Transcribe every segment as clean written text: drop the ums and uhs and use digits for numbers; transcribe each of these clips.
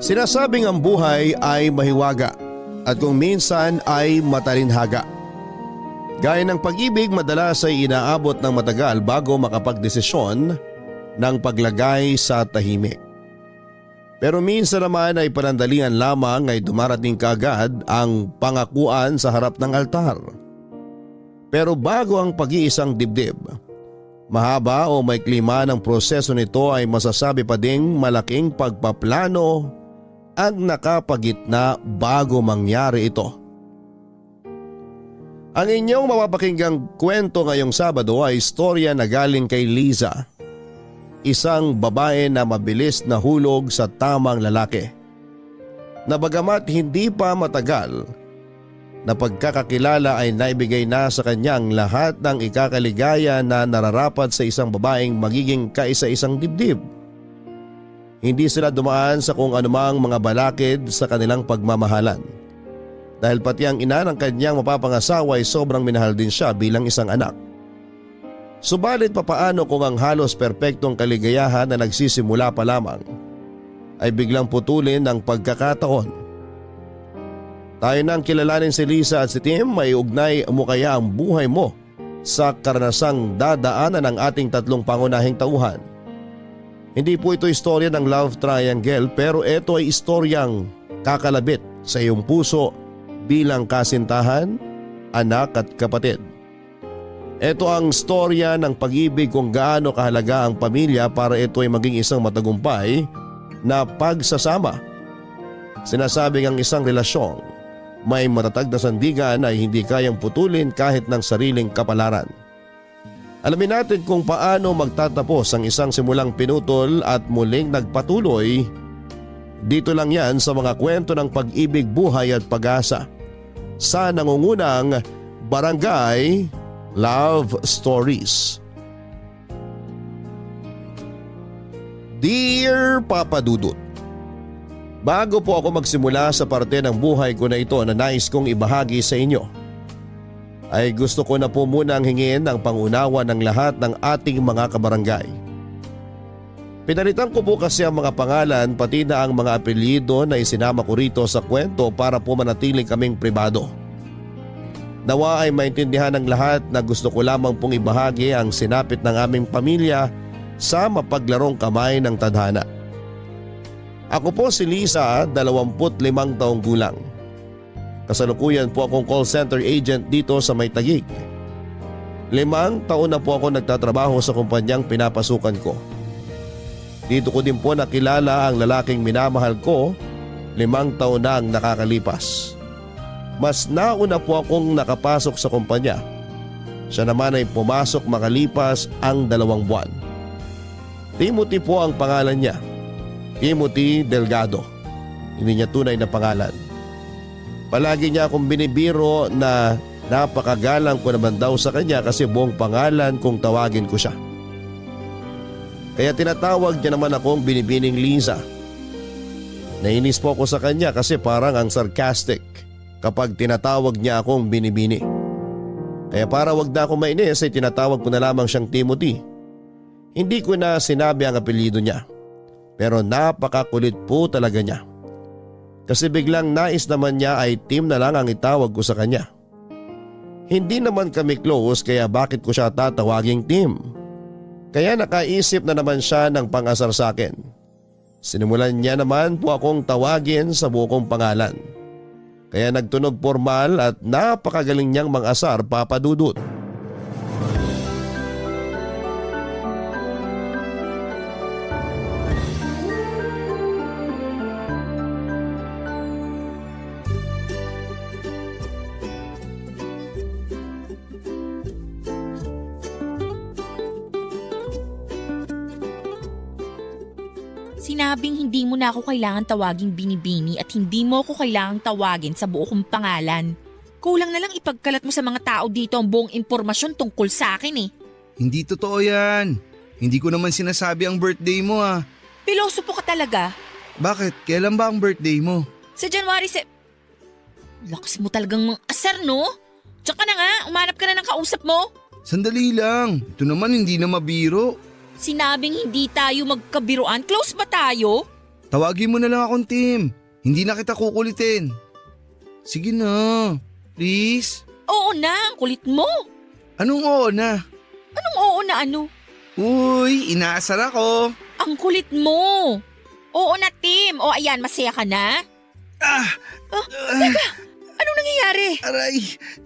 Sinasabing ang buhay ay mahiwaga at kung minsan ay matalinhaga. Gaya ng pag-ibig, madalas ay inaabot ng matagal bago makapagdesisyon ng paglagay sa tahimik. Pero minsan naman ay panandalian lamang ay dumarating kaagad ang pangakuan sa harap ng altar. Pero bago ang pag-iisang dibdib, mahaba o may klima ng proseso nito ay masasabi pa ding malaking pagpaplano ang nakapagitna bago mangyari ito. Ang inyong mapapakinggang kwento ngayong Sabado ay istorya na galing kay Liza, isang babae na mabilis na hulog sa tamang lalaki. Na bagamat hindi pa matagal na pagkakakilala ay naibigay na sa kanyang lahat ng ikakaligaya na nararapat sa isang babaeng magiging kaisa-isang dibdib. Hindi sila dumaan sa kung anumang mga balakid sa kanilang pagmamahalan. Dahil pati ang ina ng kanyang mapapangasawa ay sobrang minahal din siya bilang isang anak. Subalit papaano kung ang halos perpektong kaligayahan na nagsisimula pa lamang ay biglang putulin ng pagkakataon. Tayo nang kilalanin si Lisa at si Tim, may ugnay mo kaya ang buhay mo sa karanasang dadaanan ng ating tatlong pangunahing tauhan. Hindi po ito istorya ng love triangle, pero ito ay istoryang kakalabit sa iyong puso bilang kasintahan, anak at kapatid. Ito ang storya ng pag-ibig kung gaano kahalaga ang pamilya para ito ay maging isang matagumpay na pagsasama. Sinasabing ang isang relasyong may matatag na sandigan ay hindi kayang putulin kahit ng sariling kapalaran. Alamin natin kung paano magtatapos ang isang simulang pinutol at muling nagpatuloy. Dito lang yan sa mga kwento ng pag-ibig, buhay at pag-asa sa nangungunang Barangay Love Stories. Dear Papa Dudut, bago po ako magsimula sa parte ng buhay ko na ito na nais kong ibahagi sa inyo, ay gusto ko na po munang hingin ang pangunawa ng lahat ng ating mga kabarangay. Pinalitan ko po kasi ang mga pangalan pati na ang mga apelyido na isinama ko rito sa kwento para po manatiling kaming pribado. Nawa ay maintindihan ng lahat na gusto ko lamang pong ibahagi ang sinapit ng aming pamilya sa mapaglarong kamay ng tadhana. Ako po si Lisa, 25 taong gulang. Kasalukuyan po akong call center agent dito sa May Taguig. 5 taon na po ako nagtatrabaho sa kumpanyang pinapasukan ko. Dito ko din po nakilala ang lalaking minamahal ko, 5 taon na ang nakakalipas. Mas nauna po akong nakapasok sa kumpanya. Siya naman ay pumasok makalipas ang 2 buwan. Timothy po ang pangalan niya. Timothy Delgado. Hindi niya tunay na pangalan. Palagi niya akong binibiro na napakagalang ko naman daw sa kanya kasi buong pangalan kung tawagin ko siya. Kaya tinatawag niya naman akong binibining Liza. Nainis po ako sa kanya kasi parang ang sarcastic kapag tinatawag niya akong binibini. Kaya para wag na akong mainis ay tinatawag ko na lamang siyang Timothy. Hindi ko na sinabi ang apelyido niya. Pero napakakulit po talaga niya. Kasi biglang nais naman niya ay Tim na lang ang itawag ko sa kanya. Hindi naman kami close kaya bakit ko siya tatawaging Tim? Kaya nakaisip na naman siya ng pang-asar sa akin. Sinimulan niya naman po akong tawagin sa buong pangalan. Kaya nagtunog formal at napakagaling niyang mang-asar, Papa Dudut. Sinabing hindi mo na ako kailangan tawaging binibini at hindi mo ako kailangang tawagin sa buo kong pangalan. Kulang na lang ipagkalat mo sa mga tao dito ang buong impormasyon tungkol sa akin eh. Hindi totoo yan. Hindi ko naman sinasabi ang birthday mo ah. Pilosopo ka talaga. Bakit? Kailan ba ang birthday mo? Sa January Lakas mo talagang mang-asar no? Tsaka na nga, umanap ka na ng kausap mo. Sandali lang. Ito naman hindi na mabiro. Sinabing hindi tayo magkabiruan, close ba tayo? Tawagin mo na lang akong Tim. Hindi na kita kukulitin. Sige na, please. Oo na, ang kulit mo. Anong oo na? Anong oo na ano? Uy, inaasar ako. Ang kulit mo. Oo na, Tim. O ayan, masaya ka na? Teka, anong nangyayari? Aray,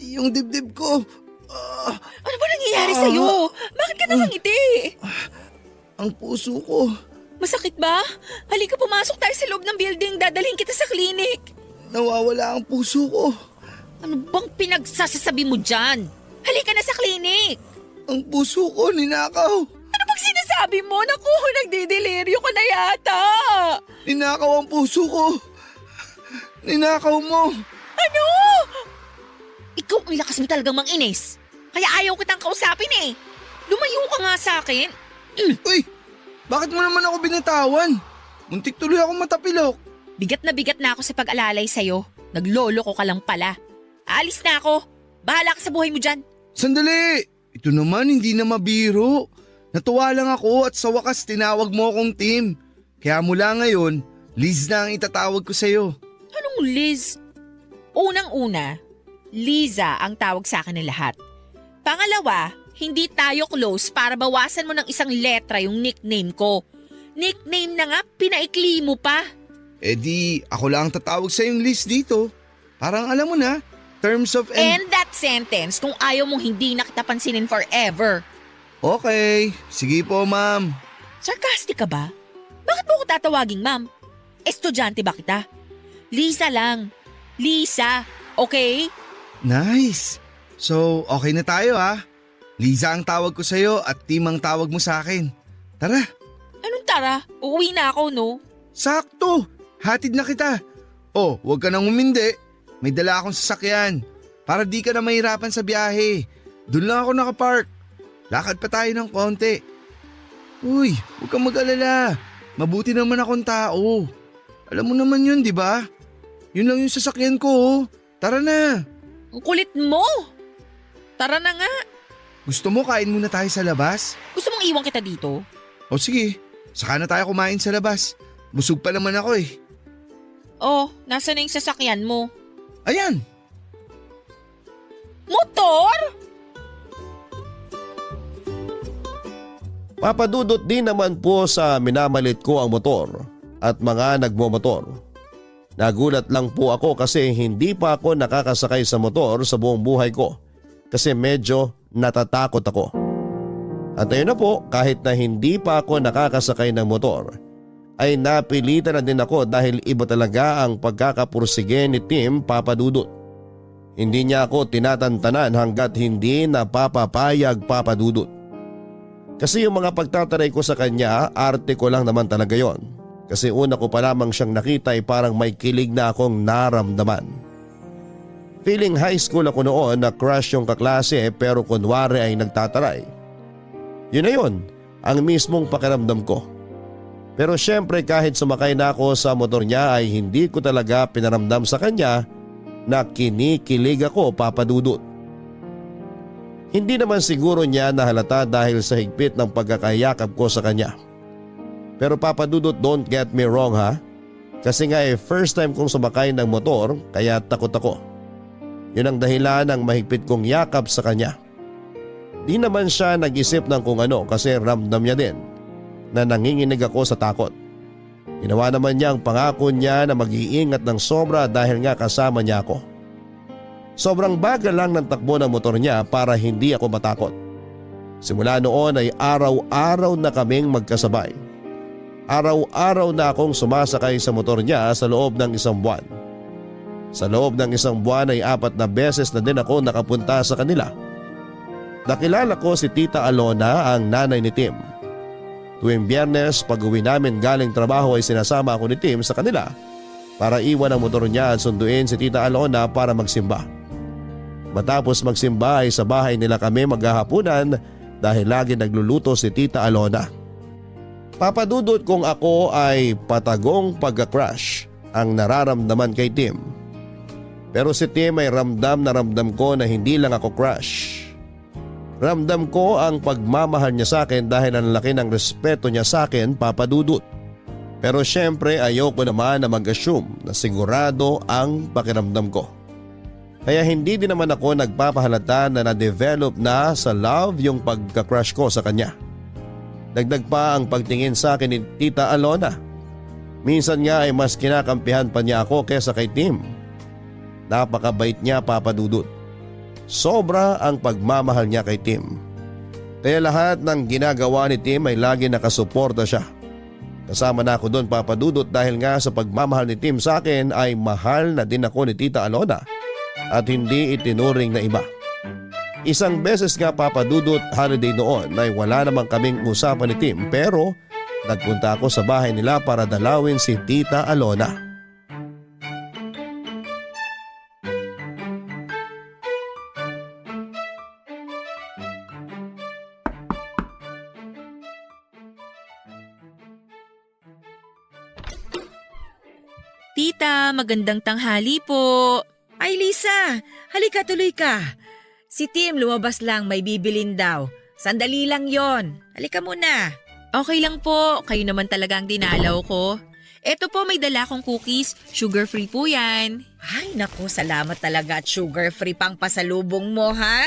yung dibdib ko. Ano ba nangyayari sa'yo? Bakit ka nakangiti? Ang puso ko. Masakit ba? Halika, pumasok tayo sa loob ng building. Dadalhin kita sa klinik. Nawawala ang puso ko. Ano bang pinagsasasabi mo dyan? Halika na sa klinik. Ang puso ko ninakaw. Ano bang sinasabi mo? Naku, nagdideliryo ka na yata. Ninakaw ang puso ko. Ninakaw mo. Ano? Ikaw ang lakas mo talagang manginis. Kaya ayaw kitang kausapin eh. Lumayo ka nga sa akin. Uy, bakit mo naman ako binatawan? Muntik tuloy akong matapilok. Bigat na ako sa pag-alalay sa'yo. Naglolo ko ka lang pala. Aalis na ako. Bahala ka sa buhay mo dyan. Sandali! Ito naman hindi na mabiro. Natuwa lang ako at sa wakas tinawag mo akong Tim. Kaya mula ngayon, Liz na ang itatawag ko sa'yo. Anong Liz? Unang-una, Liza ang tawag sa akin ng lahat. Pangalawa, hindi tayo close para bawasan mo ng isang letra yung nickname ko. Nickname na nga, pinaikli mo pa. Eh di, ako lang ang tatawag sa'yong Liz dito. Parang alam mo na, terms of End that sentence kung ayaw mong hindi na kita pansinin forever. Okay, sige po ma'am. Sarcastic ka ba? Bakit mo ko tatawaging ma'am? Estudyante ba kita? Lisa lang. Lisa, okay? Nice. So, okay na tayo ha. Liza ang tawag ko sa'yo at Tim ang tawag mo sa akin. Tara. Anong tara? Uuwi na ako, no? Sakto. Hatid na kita. Oh, huwag ka nang umindi. May dala akong sasakyan. Para di ka na mahirapan sa biyahe. Doon lang ako nakapark. Lakad pa tayo ng konti. Uy, huwag kang mag-alala. Mabuti naman akong tao. Alam mo naman yun, di ba? Yun lang yung sasakyan ko. Oh. Tara na. Ang kulit mo! Tara na nga. Gusto mo kain muna tayo sa labas? Gusto mong iwan kita dito? O sige, saka na tayo kumain sa labas. Busog pa naman ako eh. Oh, nasa na yung sasakyan mo? Ayan. Motor? Papadudot din naman po sa minamalit ko ang motor at mga nagmomotor. Nagulat lang po ako kasi hindi pa ako nakakasakay sa motor sa buong buhay ko kasi medyo natatakot ako. At ayun na po, kahit na hindi pa ako nakakasakay ng motor ay napilitan na din ako dahil iba talaga ang pagkakapursige ni Tim Papadudot. Hindi niya ako tinatantanan hanggat hindi napapapayag Papadudot. Kasi yung mga pagtataray ko sa kanya, arte ko lang naman talaga yon. Kasi una ko pa lamang siyang nakita ay parang may kilig na akong naramdaman. Feeling high school ako noon na crush yung kaklase pero kunwari ay nagtataray. Yun na yun, ang mismong pakiramdam ko. Pero syempre kahit sumakay na ako sa motor niya ay hindi ko talaga pinaramdam sa kanya na kinikilig ako Papadudot. Hindi naman siguro niya nahalata dahil sa higpit ng pagkakayakap ko sa kanya. Pero Papadudot, don't get me wrong ha. Kasi nga first time kong sumakay ng motor kaya takot ako. Yun ang dahilan ng mahigpit kong yakap sa kanya. Di naman siya nag-isip ng kung ano kasi ramdam niya din na nanginginig ako sa takot. Ginawa naman niya ang pangako niya na mag-iingat ng sobra dahil nga kasama niya ako. Sobrang bagal lang ng takbo ng motor niya para hindi ako matakot. Simula noon ay araw-araw na kaming magkasabay. Araw-araw na akong sumasakay sa motor niya sa loob ng isang buwan. Sa loob ng isang buwan ay 4 na beses na din ako nakapunta sa kanila. Nakilala ko si Tita Alona, ang nanay ni Tim. Tuwing Biyernes pag uwi namin galing trabaho ay sinasama ako ni Tim sa kanila para iwan ang motor niya at sunduin si Tita Alona para magsimba. Matapos magsimba ay sa bahay nila kami maghahapunan dahil lagi nagluluto si Tita Alona. Papadudot kung ako ay patagong pagka-crush ang nararamdaman kay Tim. Pero si Tim ay ramdam na ramdam ko na hindi lang ako crush. Ramdam ko ang pagmamahal niya sa akin dahil ang laki ng respeto niya sa akin Papadudot. Pero syempre ayoko naman na mag-assume na sigurado ang pakiramdam ko. Kaya hindi din naman ako nagpapahalata na na-develop na sa love yung pagka-crush ko sa kanya. Dagdag pa ang pagtingin sa akin ni Tita Alona. Minsan nga ay mas kinakampihan pa niya ako kesa kay Tim. Napakabait niya, Papa Dudut. Sobra ang pagmamahal niya kay Tim. Kaya lahat ng ginagawa ni Tim ay lagi nakasuporta siya. Kasama na ako doon, Papa Dudut, dahil nga sa pagmamahal ni Tim sa akin ay mahal na din ako ni Tita Alona at hindi itinuring na iba. Isang beses nga, Papa Dudut, holiday noon ay wala namang kaming usapan ni Tim pero nagpunta ako sa bahay nila para dalawin si Tita Alona. Tita, magandang tanghali po. Ay Lisa, halika tuloy ka. Si Tim lumabas lang, may bibilin daw. Sandali lang yon. Halika muna. Okay lang po, kayo naman talaga ang dinalaw ko. Eto po, may dala akong cookies, sugar-free po yan. Ay naku, salamat talaga at sugar-free pang pasalubong mo ha.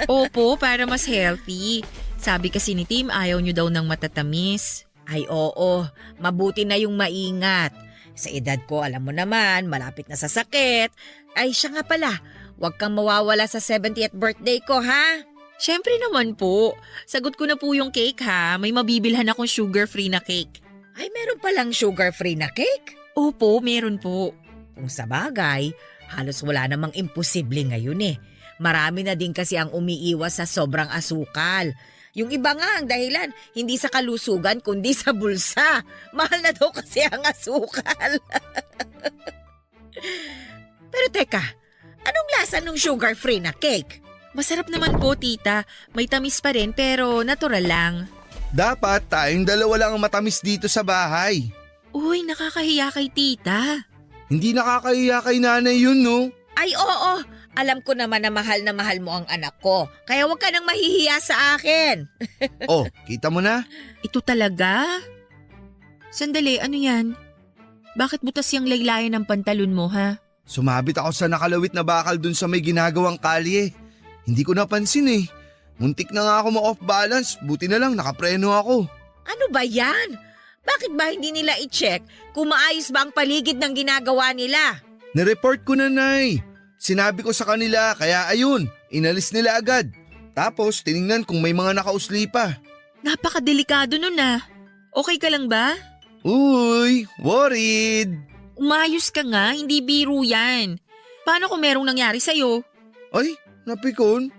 Opo, para mas healthy. Sabi kasi ni Tim, ayaw nyo daw ng matatamis. Ay oo, mabuti na yung maingat. Sa edad ko, alam mo naman, malapit na sa sakit. Ay siya nga pala, huwag kang mawawala sa 70th birthday ko ha. Syempre naman po. Sagot ko na po yung cake ha. May mabibilhan akong sugar-free na cake. Ay meron palang sugar-free na cake? Opo, meron po. Kung sa bagay, halos wala namang imposible ngayon eh. Marami na din kasi ang umiiwas sa sobrang asukal. Yung iba nga ang dahilan, hindi sa kalusugan kundi sa bulsa. Mahal na daw kasi ang asukal. Pero teka, anong lasa ng sugar-free na cake? Masarap naman po, tita. May tamis pa rin pero natural lang. Dapat tayong dalawa lang ang matamis dito sa bahay. Uy, nakakahiya kay tita. Hindi nakakahiya kay nanay yun, no? Ay oo, alam ko naman na mahal mo ang anak ko. Kaya huwag ka nang mahihiya sa akin. Oh, kita mo na? Ito talaga? Sandali, ano yan? Bakit butas yung laylayan ng pantalon mo, ha? Sumabit ako sa nakalawit na bakal dun sa may ginagawang kalye. Hindi ko napansin eh. Muntik na nga ako ma-off balance, buti na lang nakapreno ako. Ano ba yan? Bakit ba hindi nila i-check kung maayos ba ang paligid ng ginagawa nila? Nireport ko na, Nay. Sinabi ko sa kanila kaya ayun, inalis nila agad. Tapos tiningnan kung may mga nakausli pa. Napakadelikado nun ah. Okay ka lang ba? Uy, worried. Umayos ka nga, hindi biro yan. Paano kung merong nangyari sa'yo? Ay, napikon.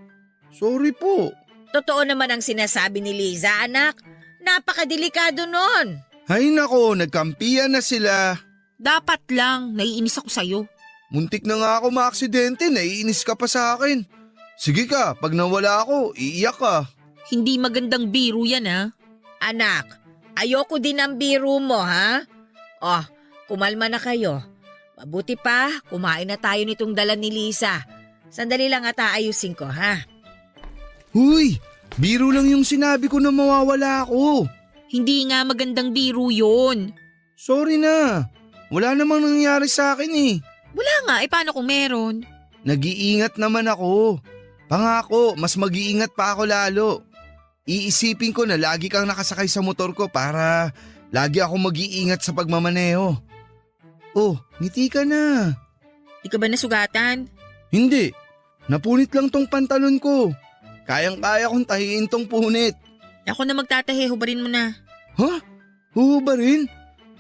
Sorry po. Totoo naman ang sinasabi ni Liza, anak. Napakadelikado nun. Ay nako, nagkampiyan na sila. Dapat lang, naiinis ako sa'yo. Muntik na nga ako maaksidente, naiinis ka pa sa akin. Sige ka, pag nawala ako, iiyak ka. Hindi magandang biro yan ah. Anak, ayoko din ang biro mo ha. Oh, kumalma na kayo. Mabuti pa, kumain na tayo nitong dala ni Lisa. Sandali lang at aayusin ko ha. Huy, biro lang yung sinabi ko na mawawala ako. Hindi nga magandang biro yun. Sorry na, wala namang nangyari sa akin eh. Wala nga, paano kung meron? Nag-iingat naman ako. Pangako, mas mag-iingat pa ako lalo. Iisipin ko na lagi kang nakasakay sa motor ko para lagi ako mag-iingat sa pagmamaneho. Oh, ngiti ka na. Di ka ba nasugatan? Hindi, napunit lang tong pantalon ko. Kayang-kaya kong tahiin tong punit. Ako na magtatahi, hubarin mo na. Ha? Huhubarin?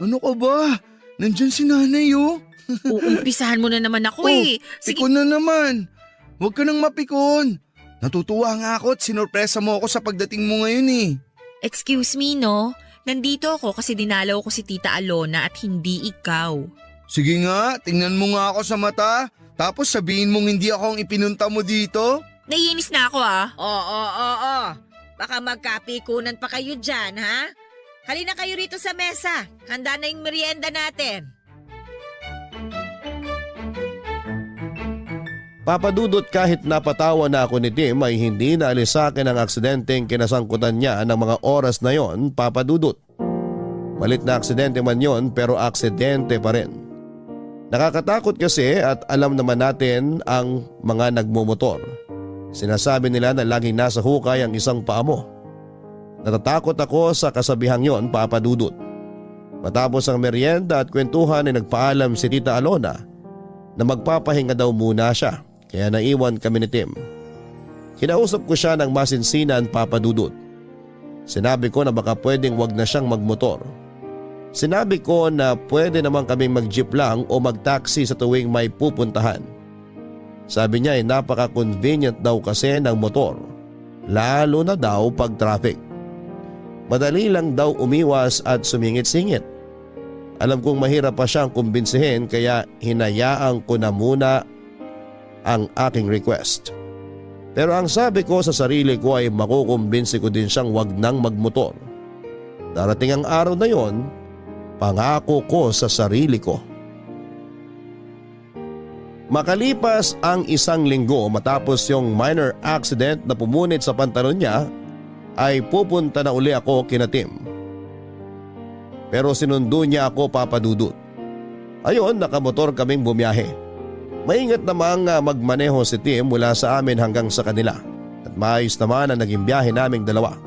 Ano ka ba? Nandyan si nanay oh. Uumpisahan mo na naman ako eh. Sige, Pikon na naman. Huwag ka nang mapikon. Natutuwa nga ako at sinurpresa mo ako sa pagdating mo ngayon eh. excuse me no. Nandito ako kasi dinalaw ko si Tita Alona at hindi ikaw. Sige nga, tingnan mo nga ako sa mata. Tapos sabihin mong hindi ako ang ipinunta mo dito. Naiinis na ako ah. Oo. Baka magkapikunan pa kayo dyan ha. Halina kayo rito sa mesa. Handa na yung merienda natin. Papadudot kahit napatawa na ako ni Tim ay hindi naalis sa akin ang aksidenteng kinasangkutan niya ng mga oras na yon, Papadudot. Malit na aksidente man yon pero aksidente pa rin. Nakakatakot kasi at alam naman natin ang mga nagmumotor. Sinasabi nila na laging nasa hukay ang isang paa mo. Natatakot ako sa kasabihang yon, Papa Dudut. Matapos ang merienda at kwentuhan ay nagpaalam si Tita Alona na magpapahinga daw muna siya kaya naiwan kami ni Tim. Kinausap ko siya ng masinsinan, Papa Dudut. Sinabi ko na baka pwedeng wag na siyang magmotor. Sinabi ko na pwede naman kaming mag-jeep lang o mag-taxi sa tuwing may pupuntahan. Sabi niya ay napaka-convenient daw kasi ng motor, lalo na daw pag traffic. Madali lang daw umiwas at sumingit-singit. Alam kong mahirap pa siyang kumbinsihin kaya hinayaan ko na muna ang aking request. Pero ang sabi ko sa sarili ko ay makukumbinsi ko din siyang wag nang magmotor. Darating ang araw na yon, pangako ko sa sarili ko. Makalipas ang 1 linggo matapos yung minor accident na pumunit sa pantalon niya, ay pupunta na uli ako kina Tim. Pero sinundo niya ako, Papa Dudut. Ayon, nakamotor kaming bumiyahe. Maingat namang magmaneho si Tim mula sa amin hanggang sa kanila at maayos naman ang naging biyahe naming dalawa.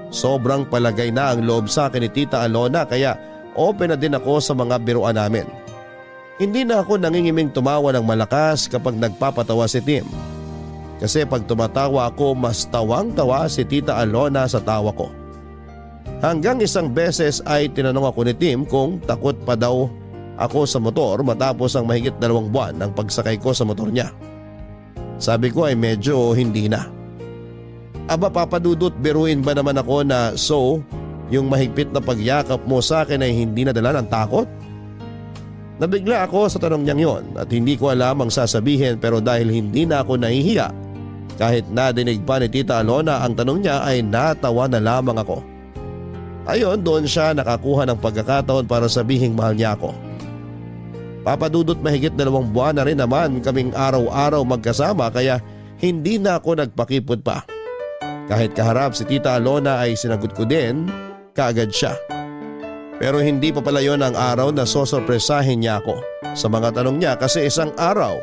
Sobrang palagay na ang loob sa akin ni Tita Alona kaya open na din ako sa mga biruan namin. Hindi na ako nangingiming tumawa ng malakas kapag nagpapatawa si Tim. Kasi pag tumatawa ako mas tawang-tawa si Tita Alona sa tawa ko. Hanggang isang beses ay tinanong ako ni Tim kung takot pa daw ako sa motor matapos ang mahigit 2 buwan ng pagsakay ko sa motor niya. Sabi ko ay medyo hindi na. Aba Papa Dudut, biruin ba naman ako na yung mahigpit na pagyakap mo sa akin ay hindi nadala ng takot? Nabigla ako sa tanong niyang yon at hindi ko alam ang sasabihin pero dahil hindi na ako nahihiya, kahit nadinig pa ni Tita Alona ang tanong niya ay natawa na lamang ako. Ayon, doon siya nakakuha ng pagkakataon para sabihing mahal niya ako. Papa Dudut, mahigit 2 buwan na rin naman kaming araw-araw magkasama kaya hindi na ako nagpakipot pa. Kahit kaharap si Tita Alona ay sinagot ko din kaagad siya. Pero hindi pa pala yon ang araw na sosorpresahin niya ako sa mga tanong niya kasi isang araw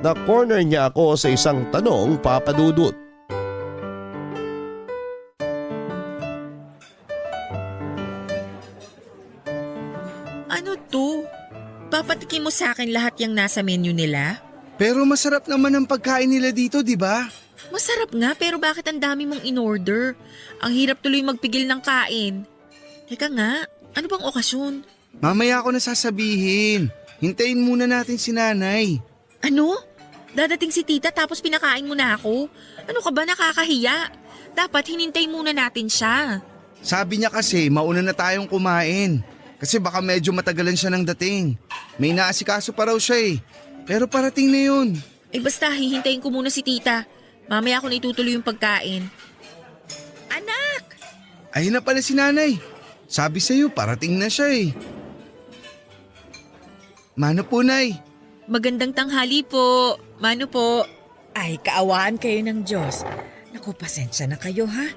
na corner niya ako sa isang tanong, Papa Dudut. Ano to? Papatikin mo sa akin lahat yung nasa menu nila? Pero masarap naman ang pagkain nila dito, di ba? Masarap nga pero bakit ang dami mong in-order? Ang hirap tuloy magpigil ng kain. Teka nga, ano bang okasyon? Mamaya ako na sasabihin. Hintayin muna natin si nanay. Ano? Dadating si tita tapos pinakain mo na ako? Ano ka ba, nakakahiya? Dapat hinintay muna natin siya. Sabi niya kasi mauna na tayong kumain. Kasi baka medyo matagalan siya ng dating. May naasikaso pa raw siya eh. Pero parating na yun. Eh basta, hihintayin ko muna si tita. Mamaya ako na itutuloy yung pagkain. Anak! Ayun na pala si nanay. Sabi sa'yo parating na siya eh. Mano po, Nay? Magandang tanghali po. Mano po? Ay, kaawaan kayo ng Diyos. Naku, pasensya na kayo ha.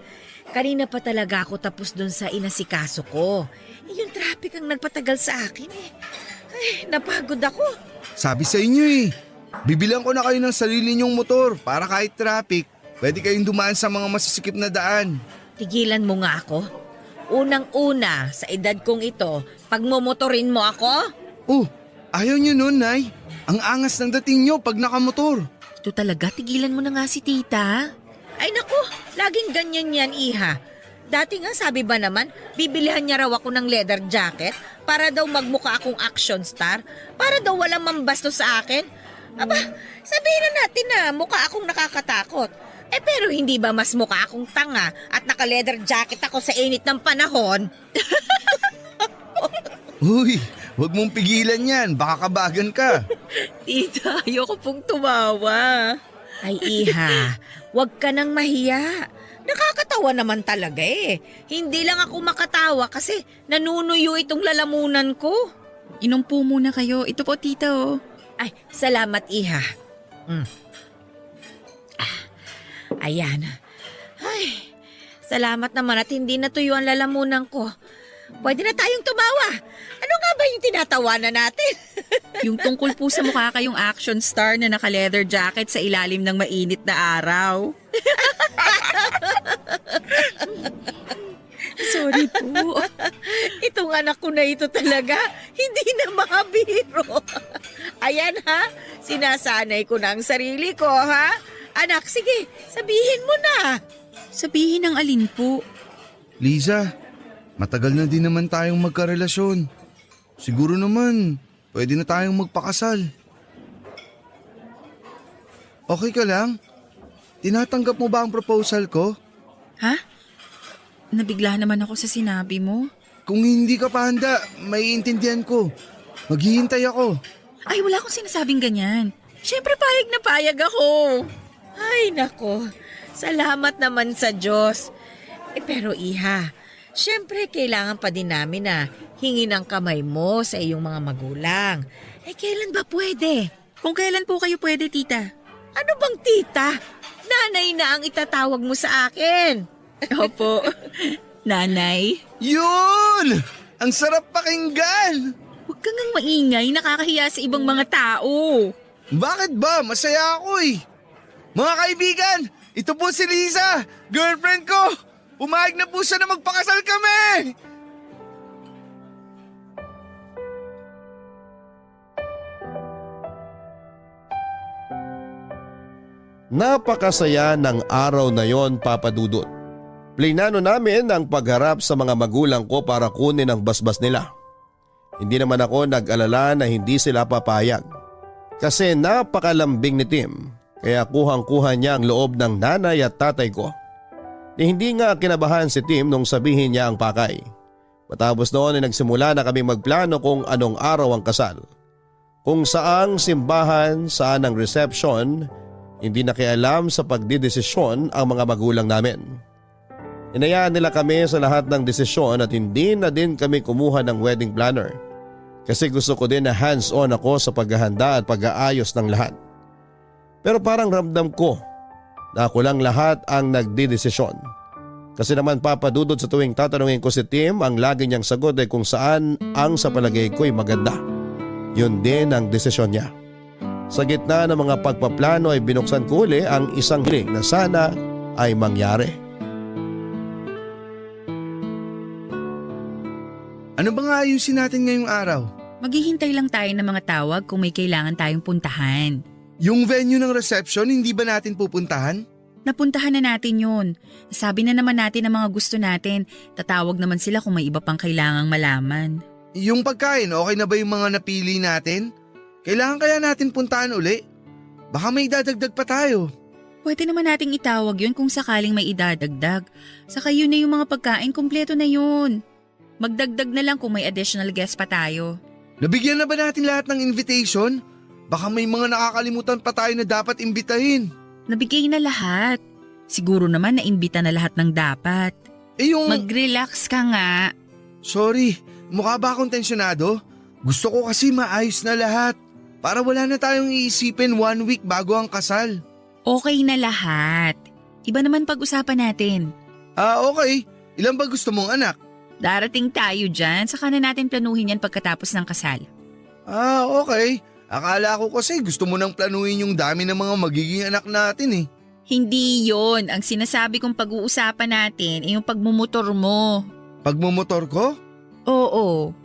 Kanina pa talaga ako tapos doon sa inasikaso ko. Yung traffic ang nagpatagal sa akin eh. Ay, napagod ako. Sabi sa inyo eh. Bibilang ko na kayo ng sarili niyong motor para kahit traffic, pwede kayong dumaan sa mga masisikip na daan. Tigilan mo nga ako. Unang-una, sa edad kong ito, pagmomotorin mo ako? Oh, ayaw niyo nun, Nay. Ang angas ng dating niyo pag nakamotor. Ito talaga, tigilan mo na nga si tita. Ay naku, laging ganyan yan, iha. Dati nga sabi ba naman, bibilihan niya raw ako ng leather jacket para daw magmukha akong action star, para daw walang mambastos sa akin. Aba, sabihin na natin na mukha akong nakakatakot. Eh pero hindi ba mas mukha akong tanga at naka-leather jacket ako sa init ng panahon? Uy, wag mong pigilan yan, baka kabagan ka. Tita, ayoko pong tumawa. Ay iha, wag ka nang mahiya. Nakakatawa naman talaga eh. Hindi lang ako makatawa kasi nanunuyo itong lalamunan ko. Inom po muna kayo. Ito po, tita oh. Ay, salamat iha. Ayan. Ay, salamat naman at hindi natuyo ang lalamunan ko. Pwede na tayong tumawa. Ano nga ba yung tinatawanan natin? Yung tungkol po sa mukha kayong action star na naka-leather jacket sa ilalim ng mainit na araw. Sorry po. Itong anak ko na ito talaga, hindi na makabiro. Ayan ha, sinasanay ko na ang sarili ko ha. Anak, sige, sabihin mo na. Sabihin ng alin po. Liza, matagal na din naman tayong magkarelasyon. Siguro naman, pwede na tayong magpakasal. Okay ka lang? Tinatanggap mo ba ang proposal ko? Ha? Nabigla naman ako sa sinabi mo. Kung hindi ka pa handa, maiintindihan ko. Maghihintay ako. Ay, wala akong sinasabing ganyan. Siyempre payag na payag ako. Ay nako, salamat naman sa Diyos. Pero iha, syempre kailangan pa din namin na hingin ang kamay mo sa iyong mga magulang. Kailan ba pwede? Kung kailan po kayo pwede, tita? Ano bang tita? Nanay na ang itatawag mo sa akin. Opo. Nanay? Yun! Ang sarap pakinggan! Huwag kang ngang maingay, nakakahiya sa ibang mga tao. Bakit ba? Masaya ako eh. Mga kaibigan, ito po si Liza, girlfriend ko. Pumayag na po siya na magpakasal kami. Napakasaya ng araw na yon, Papa Dudut. Plinano namin ang pagharap sa mga magulang ko para kunin ang basbas nila. Hindi naman ako nag-alala na hindi sila papayag. Kasi napakalambing ni Tim, kaya kuhang-kuha niya ang loob ng nanay at tatay ko. Hindi nga kinabahan si Tim nung sabihin niya ang pakay. Matapos noon ay nagsimula na kami magplano kung anong araw ang kasal. Kung saang simbahan, saan ang reception, hindi nakialam sa pagdidesisyon ang mga magulang namin. Inayaan nila kami sa lahat ng desisyon at hindi na din kami kumuha ng wedding planner. Kasi gusto ko din na hands-on ako sa paghahanda at pag-aayos ng lahat. Pero parang ramdam ko na ako lang lahat ang nagdidesisyon. Kasi naman papadudod sa tuwing tatanungin ko si Tim, ang lagi niyang sagot ay kung saan ang sa palagay ko'y maganda. Yun din ang desisyon niya. Sa gitna ng mga pagpaplano ay binuksan ko uli ang isang hiling na sana ay mangyari. Ano ba nga ayusin natin ngayong araw? Maghihintay lang tayo ng mga tawag kung may kailangan tayong puntahan. Yung venue ng reception, hindi ba natin pupuntahan? Napuntahan na natin yun. Sabi na naman natin ang mga gusto natin. Tatawag naman sila kung may iba pang kailangang malaman. Yung pagkain, okay na ba yung mga napili natin? Kailangan kaya natin puntahan uli? Baka may dadagdag pa tayo. Pwede naman nating itawag yun kung sakaling may idadagdag. Saka yun na yung mga pagkain, kumpleto na yun. Magdagdag na lang kung may additional guest pa tayo. Nabigyan na ba natin lahat ng invitation? Baka may mga nakakalimutan pa tayo na dapat imbitahin. Nabigay na lahat. Siguro naman naimbita na lahat ng dapat. Mag-relax ka nga. Sorry, mukha ba akong tensyonado? Gusto ko kasi maayos na lahat. Para wala na tayong iisipin 1 week bago ang kasal. Okay na lahat. Iba naman pag-usapan natin. Okay. Ilan ba gusto mong anak? Darating tayo dyan, saka na natin planuhin yan pagkatapos ng kasal. Okay. Akala ko kasi gusto mo nang planuhin yung dami ng mga magiging anak natin eh. Hindi yon. Ang sinasabi kong pag-uusapan natin ay yung pagmumotor mo. Pagmumotor ko? Oo.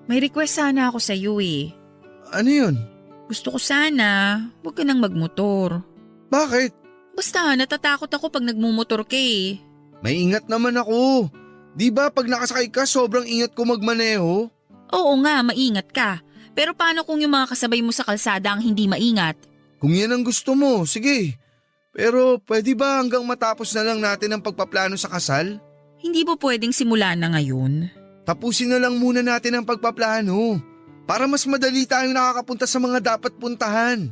May request sana ako sa iyo eh. Ano yun? Gusto ko sana, huwag ka nang magmotor. Bakit? Basta natatakot ako pag nagmumotor ka eh. May ingat naman ako. Di ba pag nakasakay ka sobrang ingat ko magmaneho? Oo nga, maingat ka. Pero paano kung yung mga kasabay mo sa kalsada ang hindi maingat? Kung yan ang gusto mo, sige. Pero pwede ba hanggang matapos na lang natin ang pagpaplano sa kasal? Hindi ba pwedeng simula na ngayon? Tapusin na lang muna natin ang pagpaplano. Para mas madali tayong nakakapunta sa mga dapat puntahan.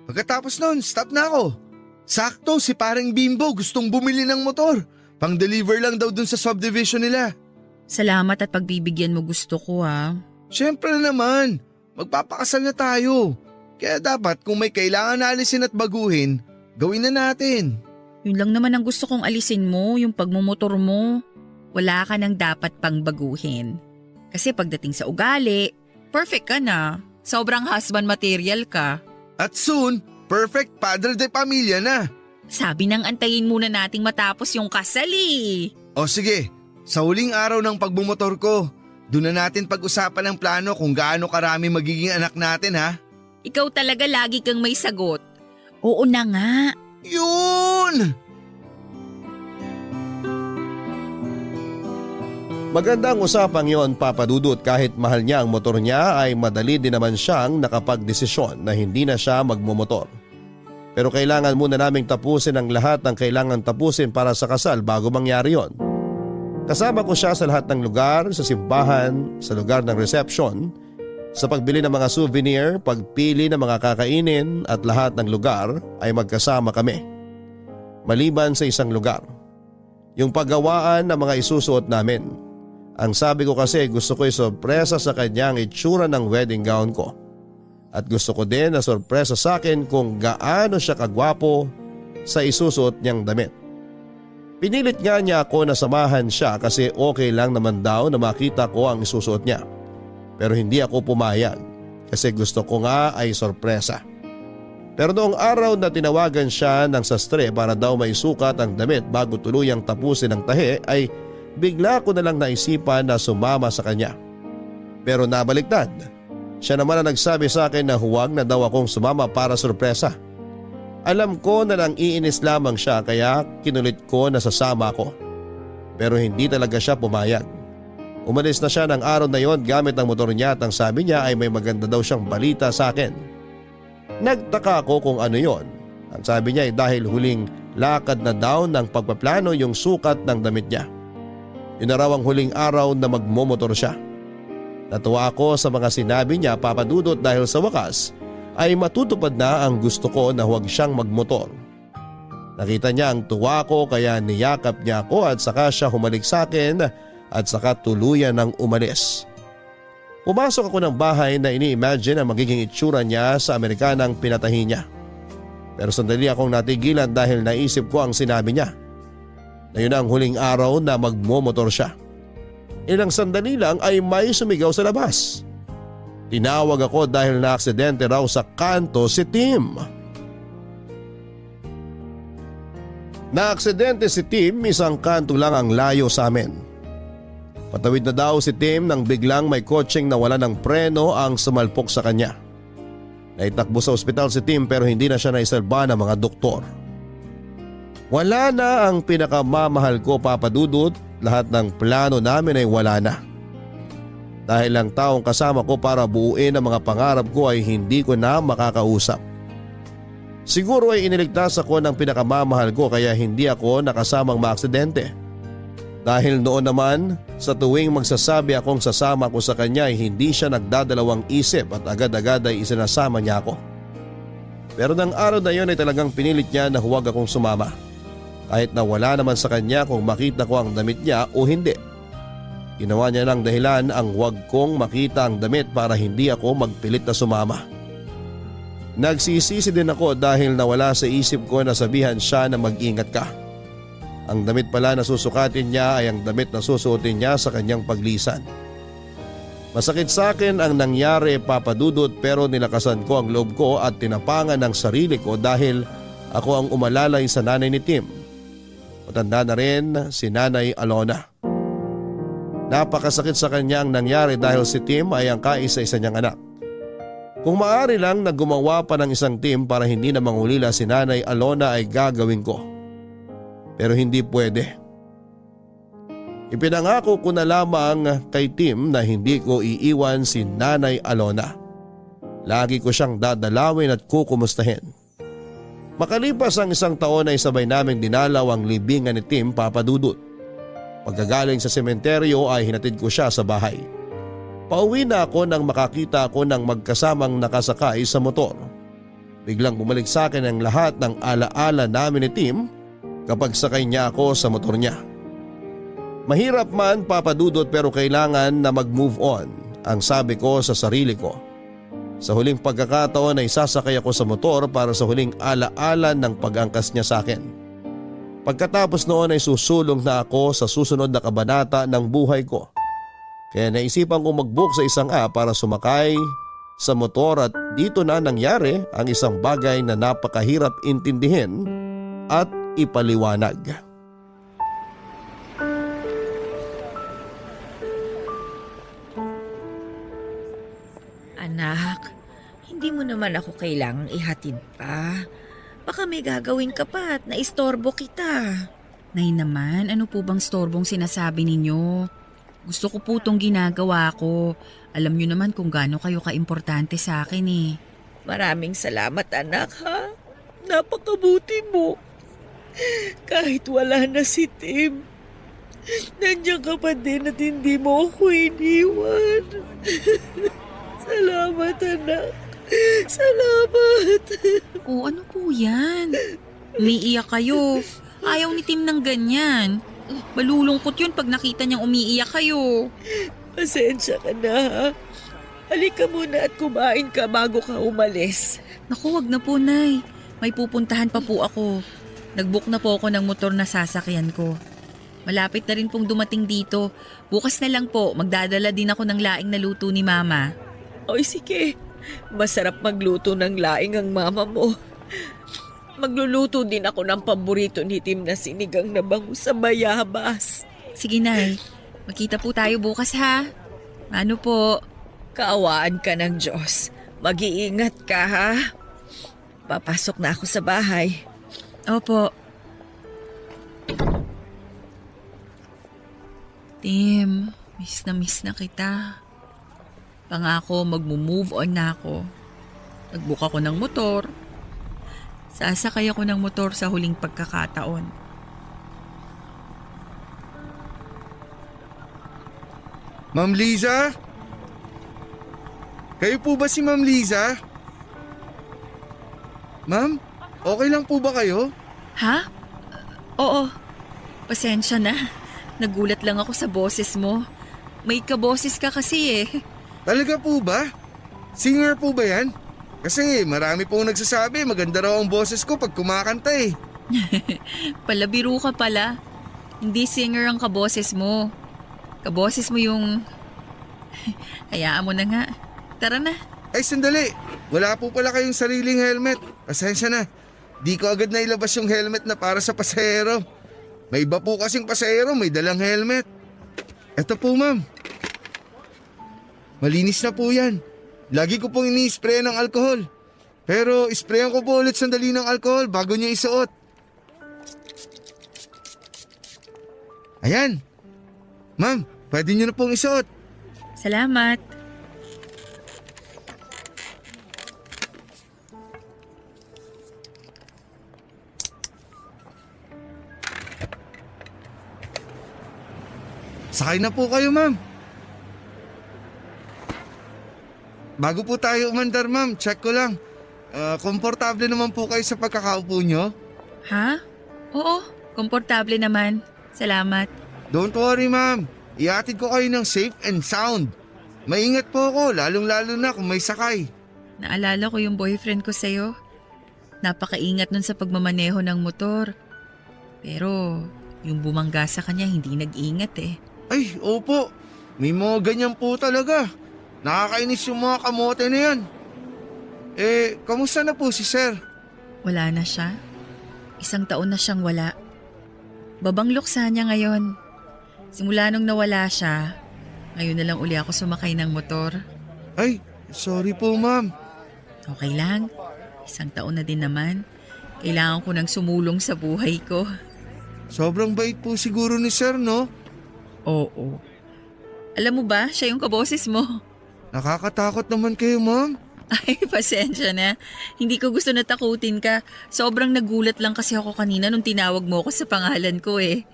Pagkatapos nun, stop na ako. Sakto, si parang Bimbo gustong bumili ng motor. Pang-deliver lang daw dun sa subdivision nila. Salamat at pagbibigyan mo gusto ko ha. Siyempre naman, magpapakasal na tayo. Kaya dapat kung may kailangan na alisin at baguhin, gawin na natin. Yun lang naman ang gusto kong alisin mo, yung pagmumotor mo. Wala ka nang dapat pang baguhin. Kasi pagdating sa ugali, perfect ka na. Sobrang husband material ka. At soon, perfect padre de pamilya na. Sabi nang antayin muna nating matapos yung kasal eh. O sige, sa huling araw ng pagbumotor ko, doon na natin pag-usapan ang plano kung gaano karami magiging anak natin ha. Ikaw talaga lagi kang may sagot. Oo na nga. Yun! Magandang usapang yon, Papa Dudut. Kahit mahal niya ang motor niya ay madali din naman siyang nakapagdesisyon na hindi na siya magmumotor. Pero kailangan muna naming tapusin ang lahat ng kailangan tapusin para sa kasal bago mangyari yon. Kasama ko siya sa lahat ng lugar, sa simbahan, sa lugar ng reception, sa pagbili ng mga souvenir, pagpili ng mga kakainin at lahat ng lugar ay magkasama kami. Maliban sa isang lugar, yung paggawaan ng mga isusuot namin. Ang sabi ko kasi gusto ko isorpresa sa kanya ang itsura ng wedding gown ko. At gusto ko din na sorpresa sa akin kung gaano siya kagwapo sa isusuot niyang damit. Pinilit nga niya ako na samahan siya kasi okay lang naman daw na makita ko ang isusuot niya. Pero hindi ako pumayag kasi gusto ko nga ay sorpresa. Pero noong araw na tinawagan siya ng sastre para daw may sukat ang damit bago tuluyang tapusin ang tahi ay bigla ko na lang naisipan na sumama sa kanya. Pero nabaliktad. Siya naman ang nagsabi sa akin na huwag na daw akong sumama para sorpresa. Alam ko na nang iinis lamang siya kaya kinulit ko na sasama ako. Pero hindi talaga siya pumayag. Umalis na siya ng araw na yon gamit ang motor niya at ang sabi niya ay may maganda daw siyang balita sa akin. Nagtaka ako kung ano yon. Ang sabi niya ay dahil huling lakad na daw ng pagpaplano yung sukat ng damit niya. Yun na raw ang huling araw na magmomotor siya. Natuwa ako sa mga sinabi niya, Papa Dudut, dahil sa wakas ay matutupad na ang gusto ko na huwag siyang magmotor. Nakita niya ang tuwa ko kaya niyakap niya ako at saka siya humalik sa akin at saka tuluyan ng umalis. Pumasok ako ng bahay na ini-imagine ang magiging itsura niya sa Amerikanang pinatahi niya. Pero sandali akong natigilan dahil naisip ko ang sinabi niya. Na yun ang huling araw na magmomotor siya. Ilang sandali lang ay may sumigaw sa labas. Tinawag ako dahil na-aksidente raw sa kanto si Tim. Na-aksidente si Tim, isang kanto lang ang layo sa amin. Patawid na daw si Tim nang biglang may kotseng nawala ng preno ang sumalpok sa kanya. Naitakbo sa ospital si Tim pero hindi na siya naisalba ng mga doktor. Wala na ang pinakamamahal ko, Papa Dudut. Lahat ng plano namin ay wala na. Dahil ang taong kasama ko para buuin ang mga pangarap ko ay hindi ko na makakausap. Siguro ay iniligtas ako ng pinakamamahal ko kaya hindi ako nakasamang maaksidente. Dahil noon naman, sa tuwing magsasabi akong sasama ko sa kanya ay hindi siya nagdadalawang isip at agad-agad ay isinasama niya ako. Pero ng araw na yon ay talagang pinilit niya na huwag akong sumama. Kahit na wala naman sa kanya kung makita ko ang damit niya o hindi. Ginawa niya lang dahilan ang huwag kong makita ang damit para hindi ako magpilit na sumama. Nagsisisi din ako dahil nawala sa isip ko na sabihan siya na mag-ingat ka. Ang damit pala na susukatin niya ay ang damit na susuotin niya sa kanyang paglisan. Masakit sa akin ang nangyari, Papa Dudut, pero nilakasan ko ang loob ko at tinapangan ang sarili ko dahil ako ang umalalay sa nanay ni Tim. Matanda na rin si Nanay Alona. Napakasakit sa kanya ang nangyari dahil si Tim ay ang kaisa-isa niyang anak. Kung maaari lang na gumawa pa ng isang team para hindi na mangulila si Nanay Alona ay gagawin ko. Pero hindi pwede. Ipinangako ko na lamang kay Tim na hindi ko iiwan si Nanay Alona. Lagi ko siyang dadalawin at kukumustahin. Makalipas ang isang taon ay sabay naming dinalaw ang libingan ni Tim, Papa Dudut. Pagkagaling sa sementeryo ay hinatid ko siya sa bahay. Pauwi na ako nang makakita ako ng magkasamang nakasakay sa motor. Biglang bumalik sa akin ang lahat ng alaala namin ni Tim kapag sakay niya ako sa motor niya. Mahirap man, Papa Dudut, pero kailangan na mag-move on, ang sabi ko sa sarili ko. Sa huling pagkakataon ay sasakay ako sa motor para sa huling alaala ng pag-angkas niya sa akin. Pagkatapos noon ay susulong na ako sa susunod na kabanata ng buhay ko. Kaya naisipan kong mag-book sa isang app para sumakay sa motor at dito na nangyari ang isang bagay na napakahirap intindihin at ipaliwanag. Anak, hindi mo naman ako kailangang ihatid pa. Baka may gagawin ka pa at naistorbo kita. Nay naman, ano po bang storbong sinasabi ninyo? Gusto ko po itong ginagawa ko. Alam niyo naman kung gaano kayo kaimportante sa akin eh. Maraming salamat anak ha. Napakabuti mo. Kahit wala na si Tim, nandiyan ka pa din at hindi mo ako iniwan. Salamat anak. Salamat. O ano po yan? Umiiyak kayo. Ayaw ni Tim ng ganyan. Malulungkot yun pag nakita niyang umiiyak kayo. Pasensya ka na ha. Halika muna at kumain ka bago ka umalis. Naku, wag na po, Nay. May pupuntahan pa po ako. Nag-book na po ako ng motor na sasakyan ko. Malapit na rin pong dumating dito. Bukas na lang po, magdadala din ako ng laing na luto ni Mama. Oy sige, masarap magluto ng laing ang mama mo. Magluluto din ako ng paborito ni Tim na sinigang na bangus sa bayabas. Sige, Nay. Magkita po tayo bukas, ha? Ano po? Kaawaan ka ng Diyos. Mag-iingat ka ha. Papasok na ako sa bahay. Opo. Tim, miss na kita. Pangako magmo-move on na ako. Nag-book ako ng motor. Sasakay ako ng motor sa huling pagkakataon. Ma'am Liza? Kayo po ba si Ma'am Liza? Ma'am, okay lang po ba kayo? Ha? Oo. Pasensya na. Nagulat lang ako sa boses mo. May kaboses ka kasi eh. Talaga po ba? Singer po ba yan? Kasi marami pong nagsasabi maganda raw ang boses ko pag kumakanta eh. Palabiro ka pala. Hindi singer ang kaboses mo. Kaboses mo yung... Hayaan mo na nga. Tara na. Ay sandali, wala po pala kayong sariling helmet. Pasensya na. Di ko agad nailabas yung helmet na para sa pasahero. May iba po kasing pasahero may dalang helmet. Eto po ma'am. Malinis na po yan. Lagi ko pong ini-spray ng alcohol. Pero isprayan ko po ulit sandali ng alcohol bago niyo isuot. Ayan. Ma'am, pwede niyo na pong isuot. Salamat. Sakay na po kayo ma'am. Bago po tayo umandar ma'am, check ko lang. Komportable naman po kayo sa pagkakaupo nyo? Ha? Oo, komportable naman. Salamat. Don't worry ma'am, ihatid ko kayo ng safe and sound. Maingat po ako, lalong-lalo na kung may sakay. Naalala ko yung boyfriend ko sa'yo. Napakaingat nun sa pagmamaneho ng motor. Pero yung bumangga sa kanya hindi nag-ingat eh. Ay, opo, may mga ganyan po talaga. Nakakainis yung mga kamote na yan. Kamusta na po si sir? Wala na siya. 1 taon na siyang wala. Babangluksa niya ngayon. Simula nung nawala siya, ngayon na lang uli ako sumakay ng motor. Ay, sorry po ma'am. Okay lang. 1 taon na din naman. Kailangan ko nang sumulong sa buhay ko. Sobrang bait po siguro ni sir, no? Oo. Alam mo ba, siya yung kaboses mo. Nakakatakot naman kayo ma'am. Ay, pasensya na. Hindi ko gusto na takutin ka. Sobrang nagulat lang kasi ako kanina nung tinawag mo ako sa pangalan ko eh.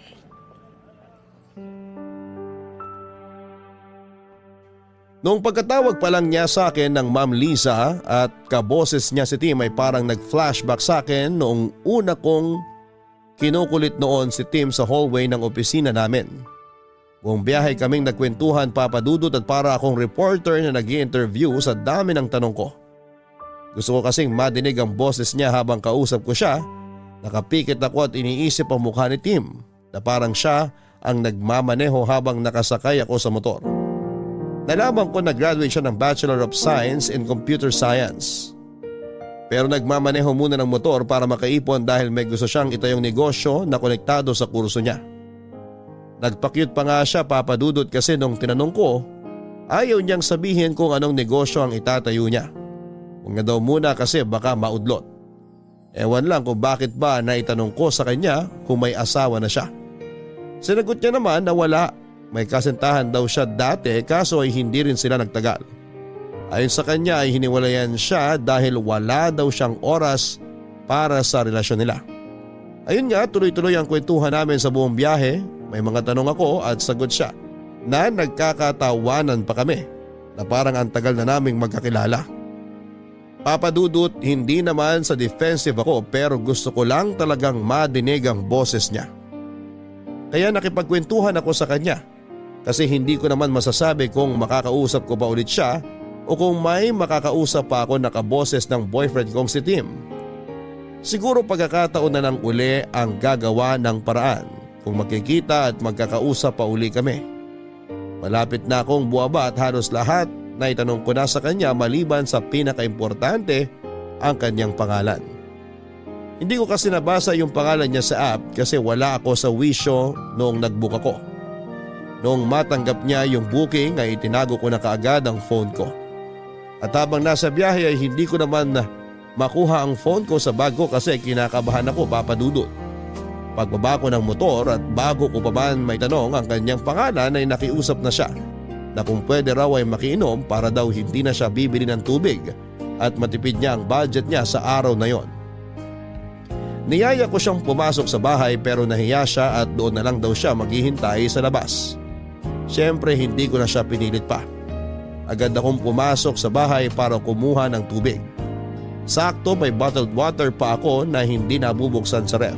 Noong pagkatawag pa lang niya sa akin ng Ma'am Liza at kaboses niya si Tim ay parang nag-flashback sa akin noong una kong kinukulit noon si Tim sa hallway ng opisina namin. Buong biyahe kaming nagkwentuhan papadudot at para akong reporter na nag-i-interview sa dami ng tanong ko. Gusto ko kasing madinig ang boses niya habang kausap ko siya Nakapikit ako at iniisip ang mukha ni Tim na parang siya ang nagmamaneho habang nakasakay ako sa motor. Nalaman ko na graduate siya ng Bachelor of Science in Computer Science. Pero nagmamaneho muna ng motor para makaipon dahil may gusto siyang itayong negosyo na konektado sa kurso niya. Nagpa-cute pa nga siya, Papa Dudut, kasi nung tinanong ko, ayaw niyang sabihin kung anong negosyo ang itatayo niya. Huwag na daw muna kasi baka maudlot. Ewan lang kung bakit ba naitanong ko sa kanya kung may asawa na siya. Sinagot niya naman na wala. May kasintahan daw siya dati kaso ay hindi rin sila nagtagal. Ayon sa kanya ay hiniwalayan siya dahil wala daw siyang oras para sa relasyon nila. Ayun nga, tuloy-tuloy ang kwentuhan namin sa buong biyahe. May mga tanong ako at sagot siya na nagkakatawanan pa kami na parang ang tagal na naming magkakilala. Papa Dudut, hindi naman sa defensive ako pero gusto ko lang talagang madinig ang boses niya. Kaya nakipagkwentuhan ako sa kanya kasi hindi ko naman masasabi kung makakausap ko pa ulit siya o kung may makakausap pa ako na kaboses ng boyfriend kong si Tim. Siguro pagkakataon na ng uli ang gagawa ng paraan kung magkikita at magkakausap pa uli kami. Malapit na akong buwaba at halos lahat na itanong ko na sa kanya maliban sa pinakaimportante, ang kanyang pangalan. Hindi ko kasi nabasa yung pangalan niya sa app kasi wala ako sa wisyo noong nag-book ako. Noong matanggap niya yung booking ay itinago ko na kaagad ang phone ko. At habang nasa biyahe ay hindi ko naman makuha ang phone ko sa bag ko kasi kinakabahan ako, Papa Dudut. Pagbaba ko ng motor at bago ko pa man may tanong ang kanyang pangalan ay nakiusap na siya na kung pwede raw ay makiinom para daw hindi na siya bibili ng tubig at matipid niya ang budget niya sa araw na yon. Niyaya ko siyang pumasok sa bahay pero nahiya siya at doon na lang daw siya maghihintay sa labas. Siyempre hindi ko na siya pinilit pa. Agad akong pumasok sa bahay para kumuha ng tubig. Sakto may bottled water pa ako na hindi nabubuksan sa ref.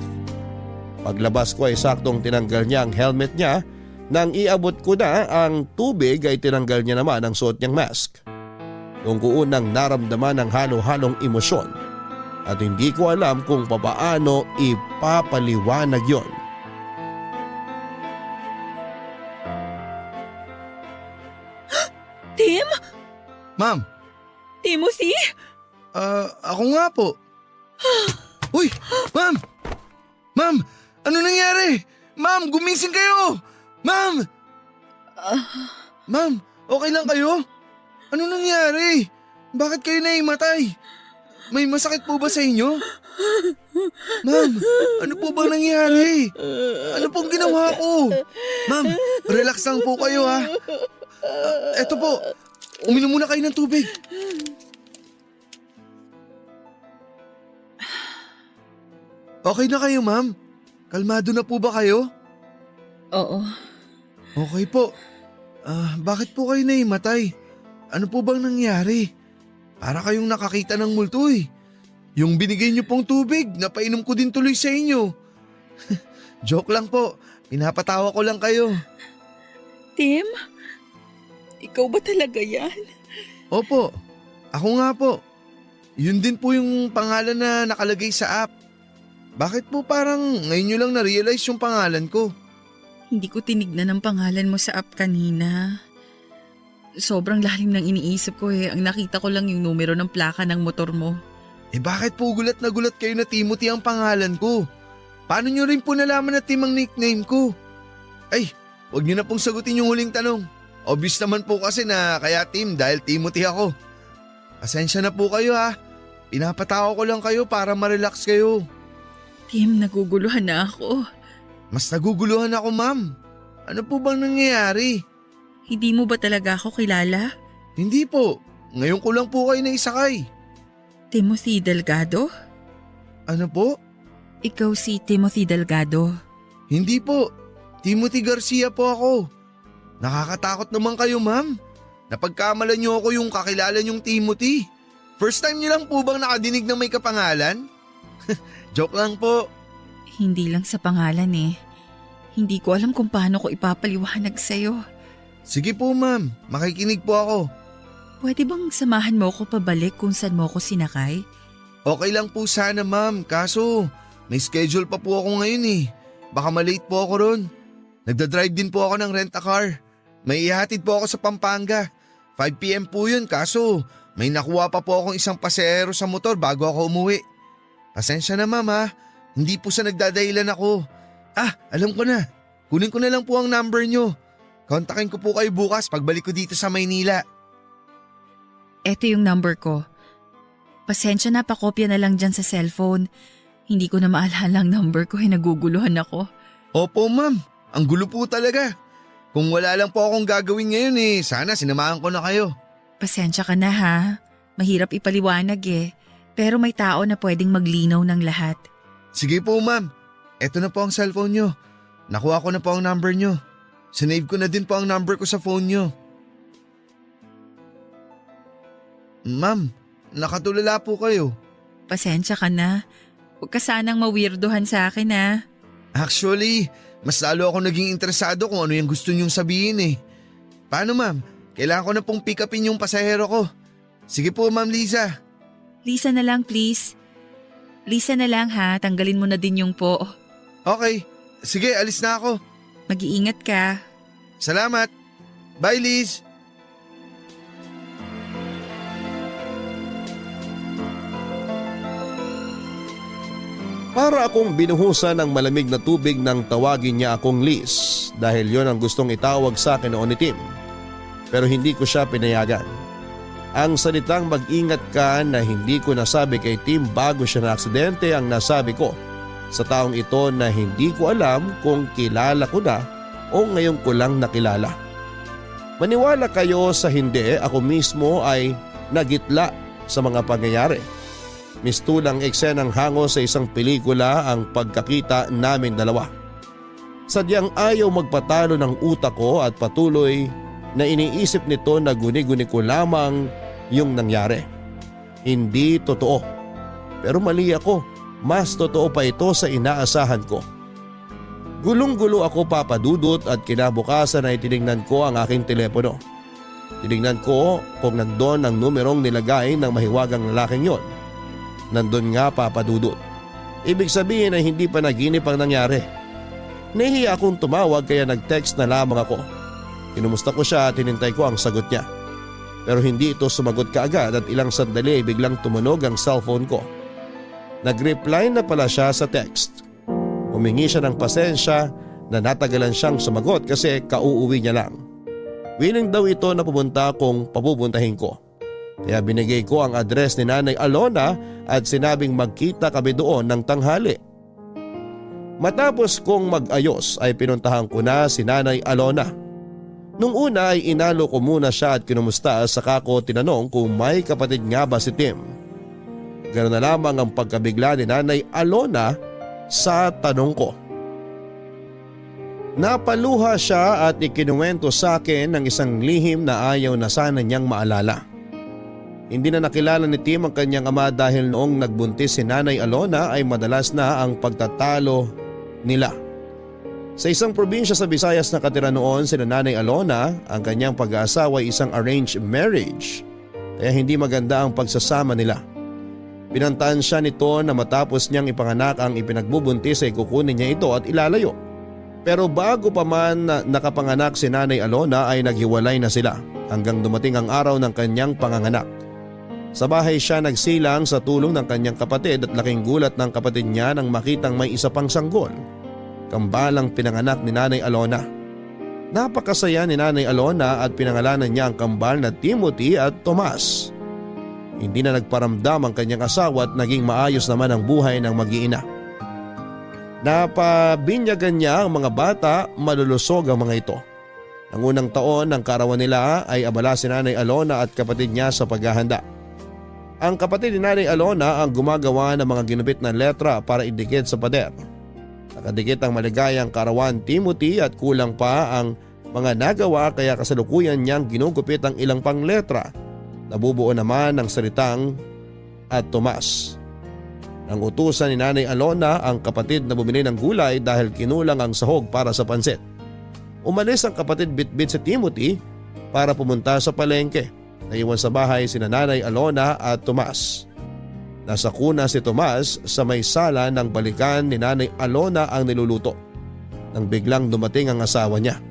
Paglabas ko ay saktong tinanggal niya ang helmet niya. Nang iabot ko na ang tubig ay tinanggal niya naman ang suot niyang mask. Noong ko unang naramdaman ang halo-halong emosyon at hindi ko alam kung papaano ipapaliwanag yon. Tim? Ma'am, Timothy? ako nga po. Uy, ma'am! Ma'am, ano nangyari? Ma'am, gumising kayo! Ma'am! Ma'am, okay lang kayo? Ano nangyari? Bakit kayo naimatay? May masakit po ba sa inyo? Ma'am, ano po bang nangyari? Ano pong ginawa ko? Ma'am, relax lang po kayo ha. Eto po, uminom muna kayo ng tubig. Okay na kayo, ma'am? Kalmado na po ba kayo? Oo. Okay po. Bakit po kayo naimatay? Ano po bang nangyari? Para kayong nakakita ng multo eh. Yung binigay niyo pong tubig, napainom ko din tuloy sa inyo. Joke lang po. Pinapatawa ko lang kayo. Tim? Ikaw ba talaga yan? Opo, ako nga po. Yun din po yung pangalan na nakalagay sa app. Bakit po parang ngayon nyo lang na-realize yung pangalan ko? Hindi ko tinignan ang pangalan mo sa app kanina. Sobrang lalim ng iniisip ko eh. Ang nakita ko lang yung numero ng plaka ng motor mo. Bakit po gulat na gulat kayo na Timothy ang pangalan ko? Paano nyo rin po nalaman na Tim ang nickname ko? Ay, huwag nyo na pong sagutin yung huling tanong. Obvious naman po kasi na kaya Tim dahil Timothy ako. Pasensya na po kayo ha. Pinapatawa ko lang kayo para ma-relax kayo. Tim, naguguluhan na ako. Mas naguguluhan ako, ma'am. Ano po bang nangyayari? Hindi mo ba talaga ako kilala? Hindi po. Ngayon ko lang po kayo naisakay. Timothy Delgado? Ano po? Ikaw si Timothy Delgado. Hindi po. Timothy Garcia po ako. Nakakatakot naman kayo, ma'am. Napagkamalan niyo ako yung kakilala niyong Timothy. First time niyo lang po bang nakadinig ng may kapangalan? Joke lang po. Hindi lang sa pangalan eh. Hindi ko alam kung paano ko ipapaliwanag sa'yo. Sige po, ma'am. Makikinig po ako. Pwede bang samahan mo ako pabalik kung saan mo ako sinakay? Okay lang po sana, ma'am. Kaso, May schedule pa po ako ngayon eh. Baka malate po ako ron. Nagdadrive din po ako ng rent-a-car. May ihatid po ako sa Pampanga. 5 p.m. po yun kaso may nakuha pa po akong isang pasahero sa motor bago ako umuwi. Pasensya na ma'am ha. Hindi po sa nagdadahilan ako. Alam ko na. Kunin ko na lang po ang number nyo. Kontakin ko po kayo bukas pagbalik ko dito sa Maynila. Eto yung number ko. Pasensya na, pakopya na lang dyan sa cellphone. Hindi ko na maalala ang number ko, naguguluhan ako. Opo ma'am, ang gulo po talaga. Kung wala lang po akong gagawin ngayon sana sinamahan ko na kayo. Pasensya ka na ha. Mahirap ipaliwanag Pero may tao na pwedeng maglinaw ng lahat. Sige po ma'am, eto na po ang cellphone nyo. Nakuha ko na po ang number nyo. Sinave ko na din po ang number ko sa phone nyo. Ma'am, nakatulala po kayo. Pasensya ka na. Huwag ka sanang mawirdohan sa akin ha. Actually, mas lalo ako naging interesado kung ano yung gusto nyong sabihin Paano ma'am? Kailangan ko na pong pick upin yung pasahero ko. Sige po ma'am Liza. Lisa na lang please. Lisa na lang ha, tanggalin mo na din yung po. Okay, sige alis na ako. Mag-iingat ka. Salamat. Bye Liz. Para akong binuhusan ng malamig na tubig nang tawagin niya akong Liz dahil yon ang gustong itawag sa akin noon ni Tim. Pero hindi ko siya pinayagan. Ang salitang mag-ingat ka na hindi ko nasabi kay Tim bago siya na aksidente ang nasabi ko sa taong ito na hindi ko alam kung kilala ko na o ngayon ko lang nakilala. Maniwala kayo sa hindi, ako mismo ay nagitla sa mga pangyayari. Mistulang eksenang hango sa isang pelikula ang pagkakita namin dalawa. Sadyang ayaw magpatalo ng utak ko at patuloy na iniisip nito na guni-guni ko lamang yung nangyari. Hindi totoo. Pero mali ako, mas totoo pa ito sa inaasahan ko. Gulong-gulo ako papadudot at kinabukasan ay tinignan ko ang aking telepono. Tinignan ko kung nandun ang numerong nilagay ng mahiwagang lalaking yon. Nandun nga papadudot. Ibig sabihin ay hindi pa naginip ang nangyari. Nahihiya akong tumawag kaya nag-text na lamang ako. Kinumusta ko siya at hinintay ko ang sagot niya. Pero hindi ito sumagot kaagad at ilang sandali ay biglang tumunog ang cellphone ko. Nag-reply na pala siya sa text. Humingi siya ng pasensya na natagalan siyang sumagot kasi kauuwi niya lang. Willing daw ito na pumunta kung papupuntahin ko. Kaya binigay ko ang address ni Nanay Alona at sinabing magkita kami doon ng tanghali. Matapos kong mag-ayos ay pinuntahan ko na si Nanay Alona. Nung una ay inalo ko muna siya at kinumusta saka ko tinanong kung may kapatid nga ba si Tim. Ganoon na lamang ang pagkabigla ni Nanay Alona sa tanong ko. Napaluha siya at ikinuwento sa akin ng isang lihim na ayaw na sana niyang maalala. Hindi na nakilala ni Tim ang kanyang ama dahil noong nagbuntis si Nanay Alona ay madalas na ang pagtatalo nila. Sa isang probinsya sa Visayas na katira noon sina Nanay Alona, ang kanyang pag-aasawa ay isang arranged marriage kaya hindi maganda ang pagsasama nila. Pinantaan siya nito na matapos niyang ipanganak ang ipinagbubuntis ay kukunin niya ito at ilalayo. Pero bago pa man nakapanganak si Nanay Alona ay naghiwalay na sila hanggang dumating ang araw ng kanyang panganganak. Sa bahay siya nagsilang sa tulong ng kanyang kapatid at laking gulat ng kapatid niya nang makitang may isa pang sanggol. Kambalang pinanganak ni Nanay Alona. Napakasaya ni Nanay Alona at pinangalanan niya ang kambal na Timothy at Tomas. Hindi na nagparamdam ang kanyang asawa at naging maayos naman ang buhay ng mag-iina. Napabinyagan niya ang mga bata, malulusog ang mga ito. Ang unang taon ng karawan nila ay abala si Nanay Alona at kapatid niya sa paghahanda. Ang kapatid ni Nanay Alona ang gumagawa ng mga ginupit na letra para idikit sa pader. Nakadikit ang maligayang karawan Timothy at kulang pa ang mga nagawa kaya kasalukuyan niyang ginugupit ang ilang pang letra. Nabubuo naman ng salitang at Tomas. Nang utusan ni Nanay Alona ang kapatid na bumili ng gulay dahil kinulang ang sahog para sa pansit. Umalis ang kapatid bitbit si Timothy para pumunta sa palengke. Naiwan sa bahay sina Nanay Alona at Tomas. Nasa kuna si Tomas sa may sala ng balikan ni Nanay Alona ang niluluto nang biglang dumating ang asawa niya.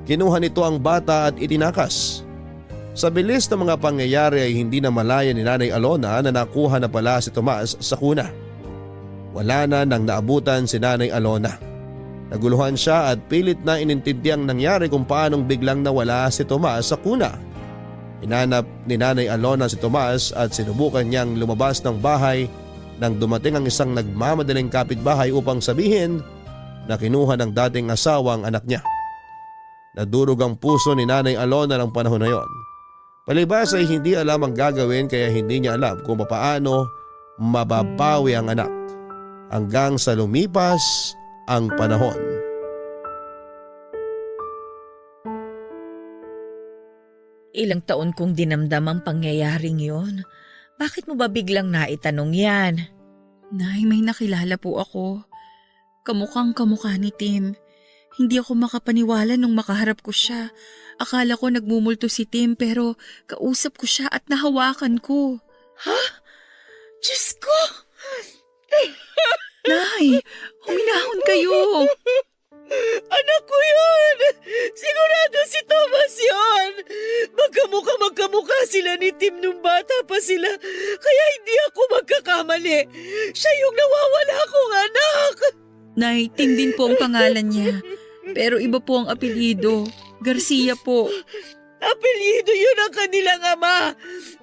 Kinuha nito ang bata at itinakas. Sa bilis ng mga pangyayari ay hindi na malaya ni Nanay Alona na nakuha na pala si Tomas sa kuna. Wala na nang naabutan si Nanay Alona. Naguluhan siya at pilit na inintindi ang nangyari kung paanong biglang nawala si Tomas sa kuna. Hinanap ni Nanay Alona si Tomas at sinubukan niyang lumabas ng bahay nang dumating ang isang nagmamadaling kapitbahay upang sabihin na kinuha ng dating asawa ang anak niya. Nadurog ang puso ni Nanay Alona ng panahon na yon. Palibas ay hindi alam ang gagawin kaya hindi niya alam kung paano mababawi ang anak hanggang sa lumipas ang panahon. Ilang taon kong dinamdam ang pangyayaring yon. Bakit mo ba biglang naitanong yan? Nay, may nakilala po ako. Kamukhang kamukha ni Tim. Hindi ako makapaniwala nung makaharap ko siya. Akala ko nagmumulto si Tim pero kausap ko siya at nahawakan ko. Ha? Diyos ko! Nay, huminahon kayo. Anak ko yun! Sigurado si Thomas yun! Magkamukha sila ni Tim nung bata pa sila. Kaya hindi ako magkakamali. Siya yung nawawala kong anak! Nay, Tim din po ang pangalan niya. Pero iba po ang apelyido. Garcia po. Apelyido yun ang kanilang ama.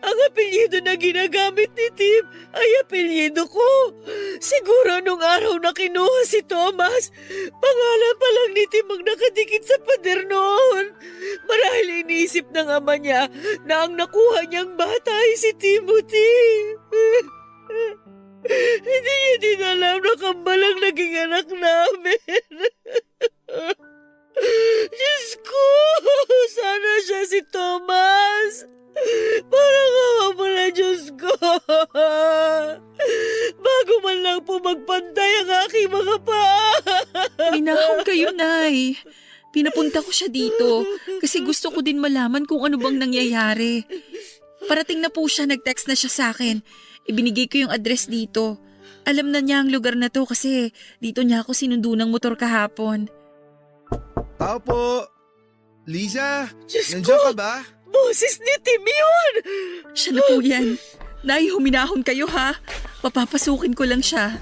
Ang apelyido na ginagamit ni Tim ay apelyido ko. Siguro nung araw na kinuha si Thomas, pangalan pa lang ni Tim ang nakadikit sa pader noon. Marahil iniisip ng ama niya na ang nakuha niyang bata ay si Timothy. Hindi niya din alam na kambalang naging anak namin. Diyos ko! Sana siya si Thomas! Parang awa mo na, Diyos ko! Bago man lang po magpantay ang aking mga paa! Minahon kayo, Nay. Pinapunta ko siya dito kasi gusto ko din malaman kung ano bang nangyayari. Parating na po siya, nag-text na siya sa akin. Ibinigay ko yung address dito. Alam na niya ang lugar na to kasi dito niya ako sinundo ng motor kahapon. Tao po! Lisa, Diyos nandiyan ko! ka ba? Boses ni Tim yun! Siya na po yan. Nay, huminahon kayo ha. Papapasukin ko lang siya.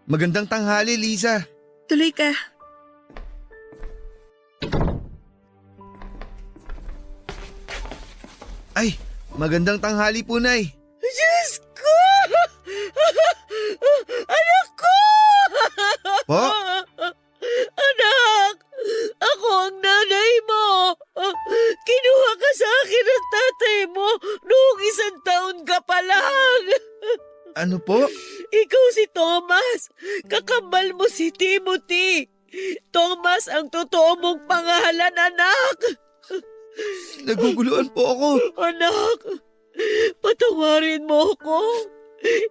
Magandang tanghali, Lisa. Tuloy ka. Ay, magandang tanghali po, Nay. Diyos ko! Anak ko! Po? Anak! Ako ang nanay mo! Kinuha ka sa akin ng tatay mo noong 1 taon ka pa lang! Ano po? Ikaw si Thomas! Kakambal mo si Timothy! Thomas ang totoo mong pangalan, anak! Naguguluhan po ako. Anak! Patawarin mo ako!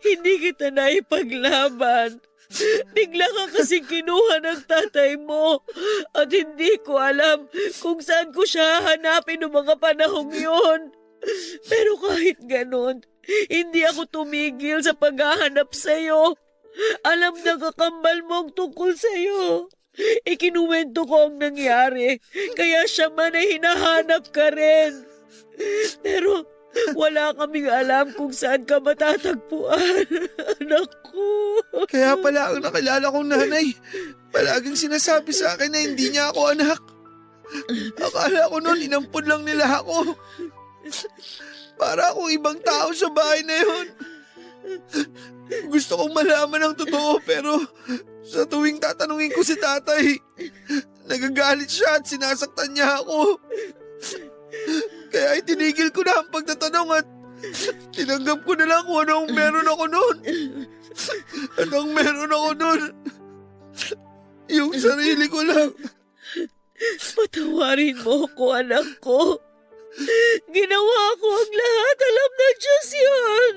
Hindi kita naipaglaban. Bigla ka kasi kinuha ng tatay mo at hindi ko alam kung saan ko siya hanapin noong mga panahong yun. Pero kahit ganon, hindi ako tumigil sa paghahanap sa'yo. Alam na kakambal mo ang tungkol sa'yo. Ikinuwento ko ang nangyari, kaya siya man ay hinahanap ka rin. Pero wala kaming alam kung saan ka matatagpuan, anak ko. Kaya pala ang nakilala kong nanay, palaging sinasabi sa akin na hindi niya ako anak. Akala ko noon inampun lang nila ako. Para akong ibang tao sa bahay na yun. Gusto kong malaman ang totoo pero sa tuwing tatanungin ko si tatay, nagagalit siya at sinasaktan niya ako. Kaya itinigil ko na ang pagtatanong at tinanggap ko na lang kung anong meron ako noon. At ang meron ako noon, yung sarili ko lang. Patawarin mo ko, anak ko. Ginawa ko ang lahat. Alam ng Diyos yun.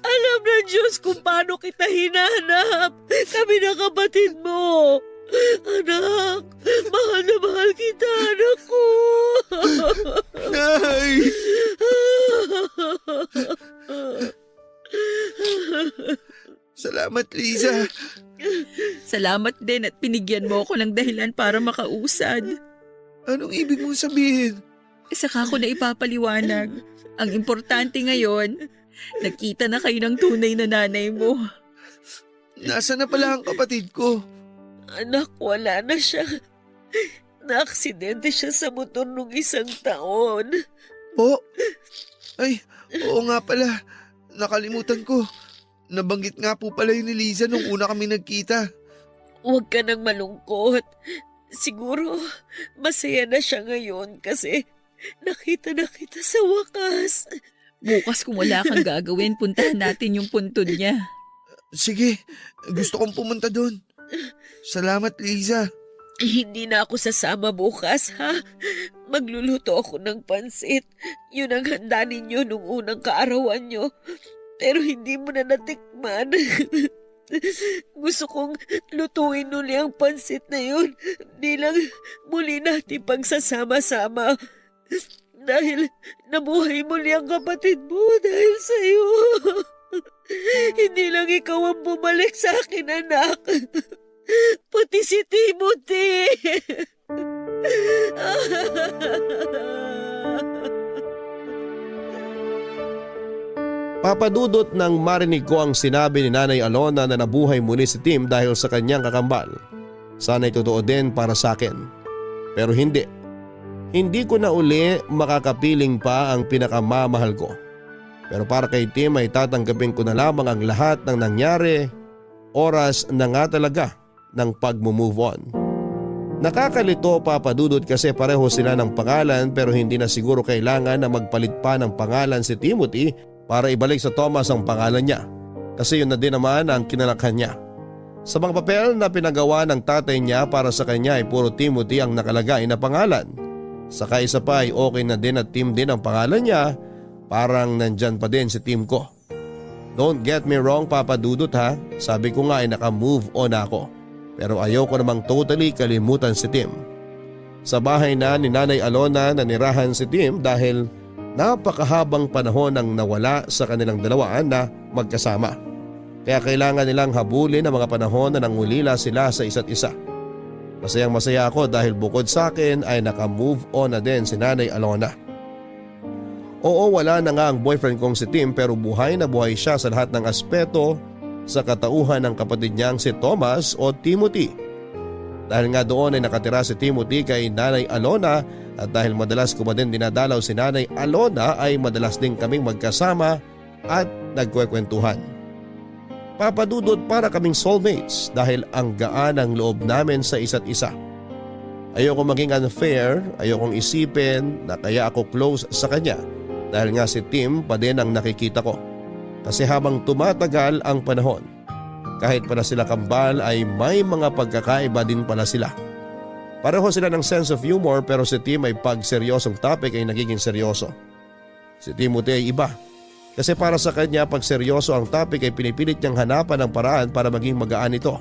Alam ng Diyos kung paano kita hinahanap. Kami na kapatid mo. Anak, mahal na mahal kita, anak ko. Nay! Salamat, Liza. Salamat din at pinigyan mo ako ng dahilan para makausad. Anong ibig mong sabihin? Saka ko na ipapaliwanag. Ang importante ngayon, nakita na kayo ng tunay na nanay mo. Nasaan na pala ang kapatid ko? Anak, wala na siya. Naaksidente siya sa motor nung 1 taon. Oh, ay, oo nga pala. Nakalimutan ko. Nabanggit nga po pala yun ni Liza nung una kami nagkita. Huwag ka nang malungkot. Siguro, masaya na siya ngayon kasi nakita na kita sa wakas. Bukas kung wala kang gagawin, puntahan natin yung puntod niya. Sige, gusto kong pumunta doon. Salamat, Liza. Hindi na ako sasama bukas, ha? Magluluto ako ng pansit. Yun ang handa ninyo nung unang kaarawan nyo. Pero hindi mo na natikman. Gusto kong lutuin uli ang pansit na yun. Bilang muli natin pagsasama-sama. Dahil nabuhay muli ang kapatid mo dahil sa'yo. Hindi lang ikaw ang bumalik sa akin, anak. Pati si Timothy. Papadudot nang marinig ko ang sinabi ni Nanay Alona na nabuhay muli si Tim dahil sa kanyang kakambal. Sana'y totoo din para sa akin. Pero hindi. Hindi ko na uli makakapiling pa ang pinakamamahal ko. Pero para kay Tim ay tatanggapin ko na lamang ang lahat ng nangyari. Oras na nga talaga ng pag-move on. Nakakalito, Papadudot, kasi pareho sila ng pangalan pero hindi na siguro kailangan na magpalit pa ng pangalan si Timothy para ibalik sa Thomas ang pangalan niya. Kasi yun na din naman ang kinalakhan niya. Sa mga papel na pinagawa ng tatay niya para sa kanya ay puro Timothy ang nakalagay na pangalan. Saka isa pa ay okay na din at Tim din ang pangalan niya. Parang nandyan pa din si Tim ko. Don't get me wrong, Papadudot, ha. Sabi ko nga ay naka-move on ako. Pero ayaw ko namang totally kalimutan si Tim. Sa bahay na ni Nanay Alona nanirahan si Tim dahil napakahabang panahon ang nawala sa kanilang dalawaan na magkasama. Kaya kailangan nilang habulin ang mga panahon na nangulila sila sa isa't isa. Masayang masaya ako dahil bukod sa akin ay naka-move on na din si Nanay Alona. Oo, wala na nga ang boyfriend kong si Tim pero buhay na buhay siya sa lahat ng aspeto sa katauhan ng kapatid niyang si Thomas o Timothy. Dahil nga doon ay nakatira si Timothy kay Nanay Alona at dahil madalas ko ba din dinadalaw si Nanay Alona ay madalas din kaming magkasama at nagkwekwentuhan. Papadudot, para kaming soulmates dahil ang gaan ang loob namin sa isa't isa. Ayoko maging unfair, ayokong isipin na kaya ako close sa kanya dahil nga si Tim pa din ang nakikita ko. Kasi habang tumatagal ang panahon, kahit pala sila kambal ay may mga pagkakaiba din pala sila. Pareho sila ng sense of humor pero si Tim ay pag seryosong topic ay nagiging seryoso. Si Timothy ay iba. Kasi para sa kanya pag seryoso ang topic ay pinipilit niyang hanapan ng paraan para maging magaan ito.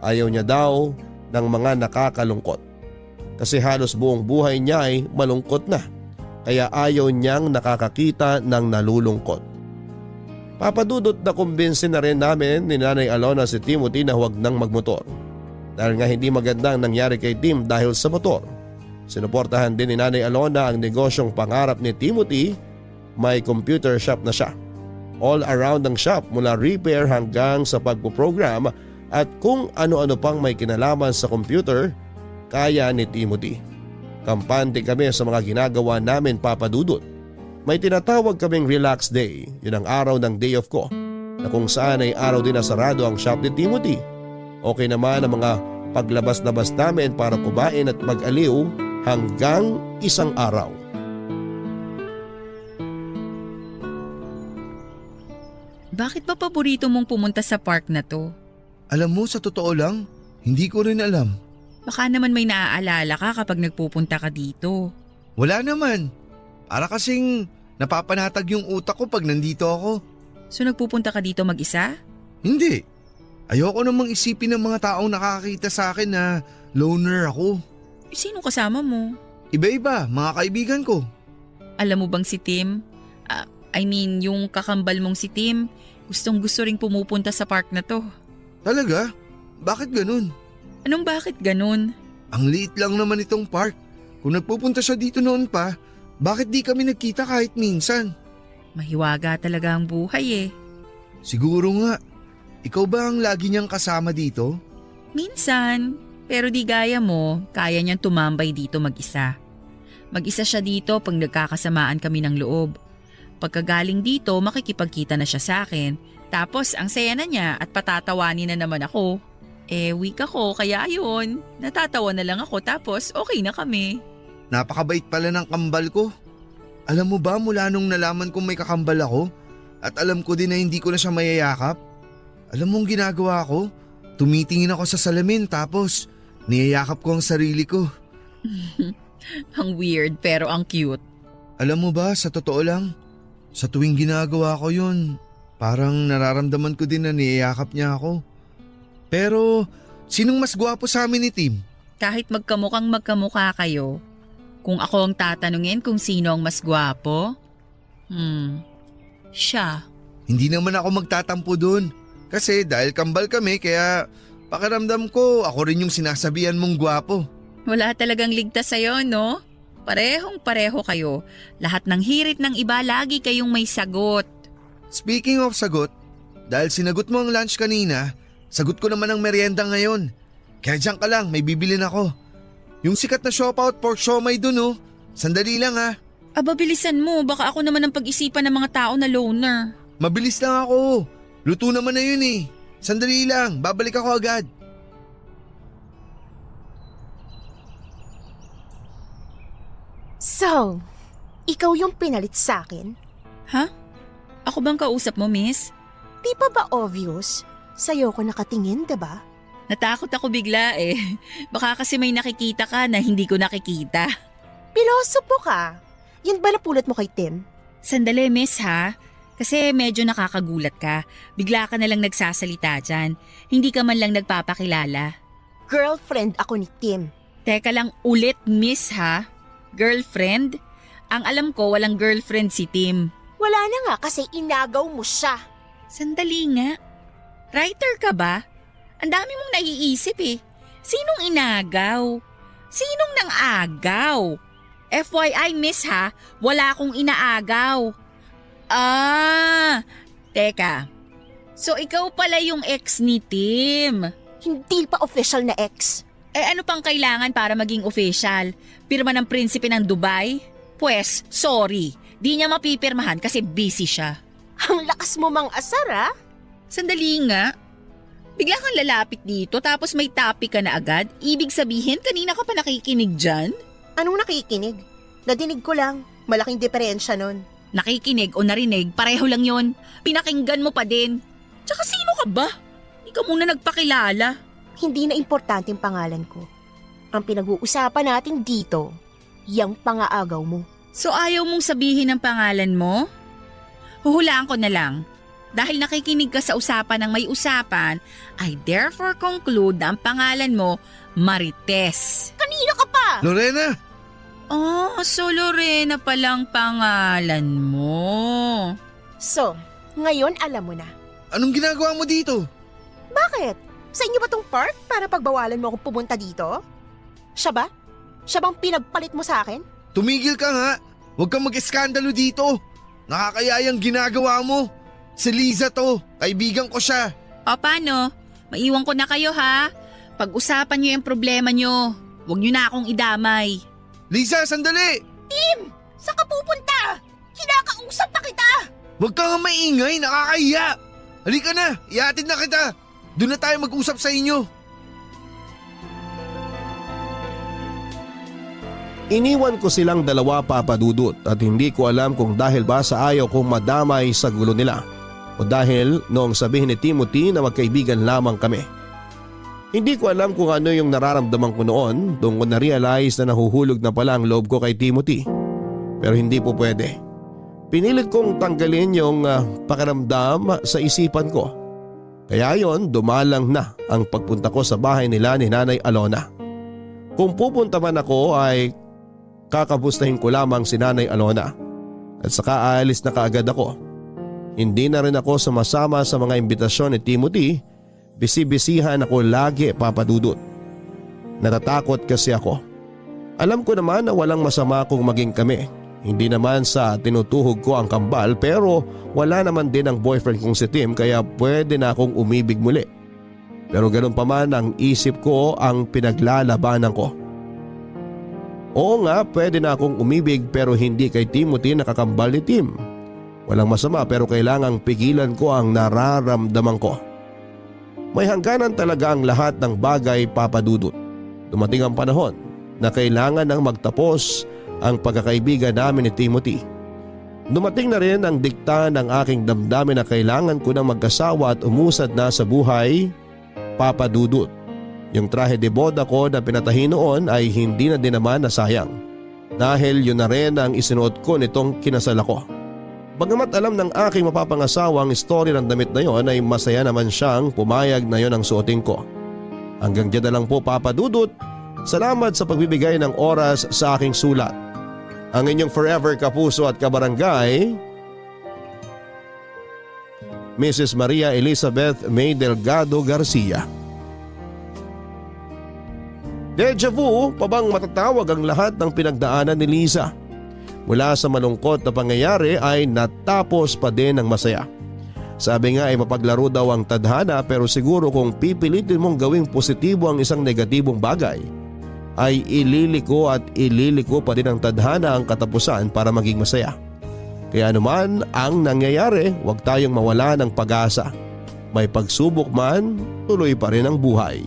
Ayaw niya daw ng mga nakakalungkot. Kasi halos buong buhay niya ay malungkot na. Kaya ayaw niyang nakakakita ng nalulungkot. Papadudot, na kumbinsin na rin namin ni Nanay Alona si Timothy na huwag nang magmotor. Dahil nga hindi magandang nangyari kay Tim dahil sa motor. Sinuportahan din ni Nanay Alona ang negosyong pangarap ni Timothy. May computer shop na siya. All around ang shop mula repair hanggang sa pagpuprogram at kung ano-ano pang may kinalaman sa computer, kaya ni Timothy. Kampante kami sa mga ginagawa namin, Papadudot. May tinatawag kaming relax day, yun ang araw ng day off ko, na kung saan ay araw din na sarado ang shop ni Timothy. Okay naman ang mga paglabas-labas namin para kumain at mag-aliw hanggang isang araw. Bakit ba paborito mong pumunta sa park na to? Alam mo, sa totoo lang, hindi ko rin alam. Baka naman may naaalala ka kapag nagpupunta ka dito. Wala naman. Para kasing napapanatag yung utak ko pag nandito ako. So nagpupunta ka dito mag-isa? Hindi. Ayoko namang isipin ng mga taong nakakakita sa akin na loner ako. Sino kasama mo? Iba-iba, mga kaibigan ko. Alam mo bang si Tim? Yung kakambal mong si Tim, gustong-gusto ring pumupunta sa park na to. Talaga? Bakit ganun? Anong bakit ganun? Ang liit lang naman itong park. Kung nagpupunta siya dito noon pa, bakit di kami nagkita kahit minsan? Mahiwaga talaga ang buhay eh. Siguro nga. Ikaw ba ang lagi niyang kasama dito? Minsan, pero di gaya mo, kaya niyang tumambay dito mag-isa. Mag-isa siya dito pag nagkakasamaan kami ng loob. Pagkagaling dito, makikipagkita na siya sa akin. Tapos ang saya na niya at patatawanin na naman ako. Weak ako kaya ayun, natatawa na lang ako tapos okay na kami. Napakabait pala ng kambal ko. Alam mo ba mula nung nalaman kong may kakambal ako at alam ko din na hindi ko na siya mayayakap? Alam mong ginagawa ko? Tumitingin ako sa salamin tapos niyayakap ko ang sarili ko. Ang weird pero ang cute. Alam mo ba, sa totoo lang, sa tuwing ginagawa ko yun, parang nararamdaman ko din na niyayakap niya ako. Pero sinong mas gwapo sa amin ni Tim? Kahit magkamukha kayo, kung ako ang tatanungin kung sino ang mas gwapo, siya. Hindi naman ako magtatampo dun. Kasi dahil kambal kami kaya pakiramdam ko ako rin yung sinasabihan mong gwapo. Wala talagang ligtas sa'yo, no? Parehong-pareho kayo. Lahat ng hirit ng iba, lagi kayong may sagot. Speaking of sagot, dahil sinagot mo ang lunch kanina, sagot ko naman ang merienda ngayon. Kaya diyan ka lang, may bibilin ako. Yung sikat na Siopaw pork siomay dun oh. Sandali lang ha. Aba, bilisan mo. Baka ako naman ang pag-isipan ng mga tao na loner. Mabilis lang ako. Luto naman na yun eh. Sandali lang, babalik ako agad. So, ikaw yung pinalit sa akin? Ha? Ako bang kausap mo, miss? Di pa ba obvious? Sa'yo ko nakatingin, diba? Natakot ako bigla eh. Baka kasi may nakikita ka na hindi ko nakikita. Pilosopo ka. Yan ba napulot mo kay Tim? Sandali, miss ha? Kasi medyo nakakagulat ka. Bigla ka na lang nagsasalita dyan. Hindi ka man lang nagpapakilala. Girlfriend ako ni Tim. Teka lang ulit, miss ha? Girlfriend? Ang alam ko, walang girlfriend si Tim. Wala na nga kasi inagaw mo siya. Sandali nga. Writer ka ba? Ang dami mong naiisip eh. Sinong inagaw? Sinong nang agaw? FYI, miss ha, wala akong inaagaw. Teka. So ikaw pala yung ex ni Tim. Hindi pa official na ex. Ano pang kailangan para maging official? Pirma ng prinsipe ng Dubai? Pwes, sorry. Di niya mapipirmahan kasi busy siya. Ang lakas mo mang asar ah. Sandali nga. Bigla kang lalapit dito tapos may topic ka na agad? Ibig sabihin kanina ka pa nakikinig dyan? Anong nakikinig? Nadinig ko lang. Malaking diferensya nun. Nakikinig o narinig, pareho lang yon. Pinakinggan mo pa din. Tsaka sino ka ba? Hindi ka muna nagpakilala. Hindi na importante yung pangalan ko. Ang pinag-uusapan natin dito, yung pangaagaw mo. So ayaw mong sabihin ang pangalan mo? Huhulaan ko na lang. Dahil nakikinig ka sa usapan ng may usapan, I therefore conclude na ang pangalan mo, Marites. Kanina ka pa! Lorena! Oh, so Lorena palang pangalan mo. So, ngayon alam mo na. Anong ginagawa mo dito? Bakit? Sa inyo ba tong park para pagbawalan mo akong pumunta dito? Siya ba? Siya bang pinagpalit mo sa akin? Tumigil ka nga. Huwag kang mag-eskandalo dito. Nakakayayang ginagawa mo. Si Liza to. Kaibigan ko siya. O paano? Maiwan ko na kayo ha. Pag-usapan niyo yung problema niyo. Huwag niyo na akong idamay. Liza, sandali! Saan ka pupunta? Kinakausap pa kita! Huwag ka nga maingay. Nakakahiya. Halika na. Ihatid na kita. Doon na tayo mag-usap sa inyo. Iniwan ko silang dalawa, Papa Dudut, at hindi ko alam kung dahil ba sa ayaw kong madamay sa gulo nila o dahil noong sabihin ni Timothy na magkaibigan lamang kami. Hindi ko alam kung ano yung nararamdaman ko noon doon ko na-realize na nahuhulog na pala ang loob ko kay Timothy. Pero hindi po pwede. Pinilit kong tanggalin yung pakiramdam sa isipan ko. Kaya yon, dumalang na ang pagpunta ko sa bahay nila ni Nanay Alona. Kung pupunta man ako ay kakabustahin ko lamang si Nanay Alona at saka aalis na kaagad ako. Hindi na rin ako sumasama sa mga imbitasyon ni Timothy. Bisi-bisihan ako lagi, Papa Dudut. Natatakot kasi ako. Alam ko naman na walang masama kung maging kami. Hindi naman sa tinutuhog ko ang kambal pero wala naman din ang boyfriend kong si Tim kaya pwede na akong umibig muli. Pero ganun pa man ang isip ko ang pinaglalabanan ko. Oo nga, pwede na akong umibig pero hindi kay Timothy na kakambal ni Tim. Walang masama pero kailangang pigilan ko ang nararamdaman ko. May hangganan talaga ang lahat ng bagay, Papa Dudut. Dumating ang panahon na kailangan nang magtapos ang pagkakaibigan namin ni Timothy. Dumating na rin ang dikta ng aking damdamin na kailangan ko nang mag-asawa at umusad na sa buhay, Papa Dudut. Yung trahe de boda ko na pinatahi noon ay hindi na din naman nasayang. Dahil yun na rin ang isinuot ko nitong kinasal ako. Bagamat alam ng aking mapapangasawa ang story ng damit na yon ay masaya naman siyang pumayag na yon ang suotin ko. Hanggang dyan na lang po, Papa Dudut. Salamat sa pagbibigay ng oras sa aking sulat. Ang inyong forever kapuso at kabarangay, Mrs. Maria Elizabeth May Delgado Garcia. Deja vu pa bang matatawag ang lahat ng pinagdaanan ni Liza? Mula sa malungkot na pangyayari ay natapos pa din ng masaya. Sabi nga ay mapaglaro daw ang tadhana pero siguro kung pipilitin mong gawing positibo ang isang negatibong bagay, ay ililiko pa din ng tadhana ang katapusan para maging masaya. Kaya anuman ang nangyayari, huwag tayong mawala ng pag-asa. May pagsubok man, tuloy pa rin ang buhay.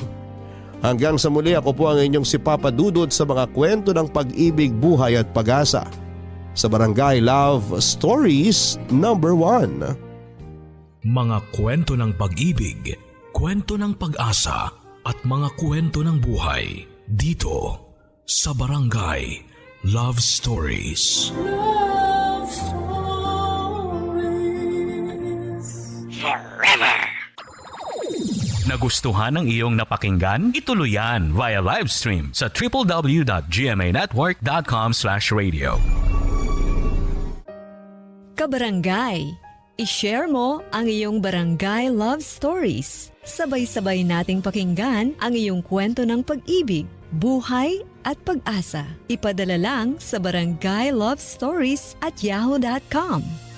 Hanggang sa muli, ako po ang inyong si Papa Dudut sa mga kwento ng pag-ibig, buhay at pag-asa sa Barangay Love Stories number 1. Mga kwento ng pag-ibig, kwento ng pag-asa at mga kwento ng buhay dito sa Barangay Love Stories. Love Stories Forever. Nagustuhan ng iyong napakinggan? Ituloy yan via live stream sa www.gmanetwork.com/radio. Kabarangay, i-share mo ang iyong Barangay Love Stories. Sabay-sabay nating pakinggan ang iyong kwento ng pag-ibig, buhay at pag-asa. Ipadala lang sa barangaylovestories@yahoo.com.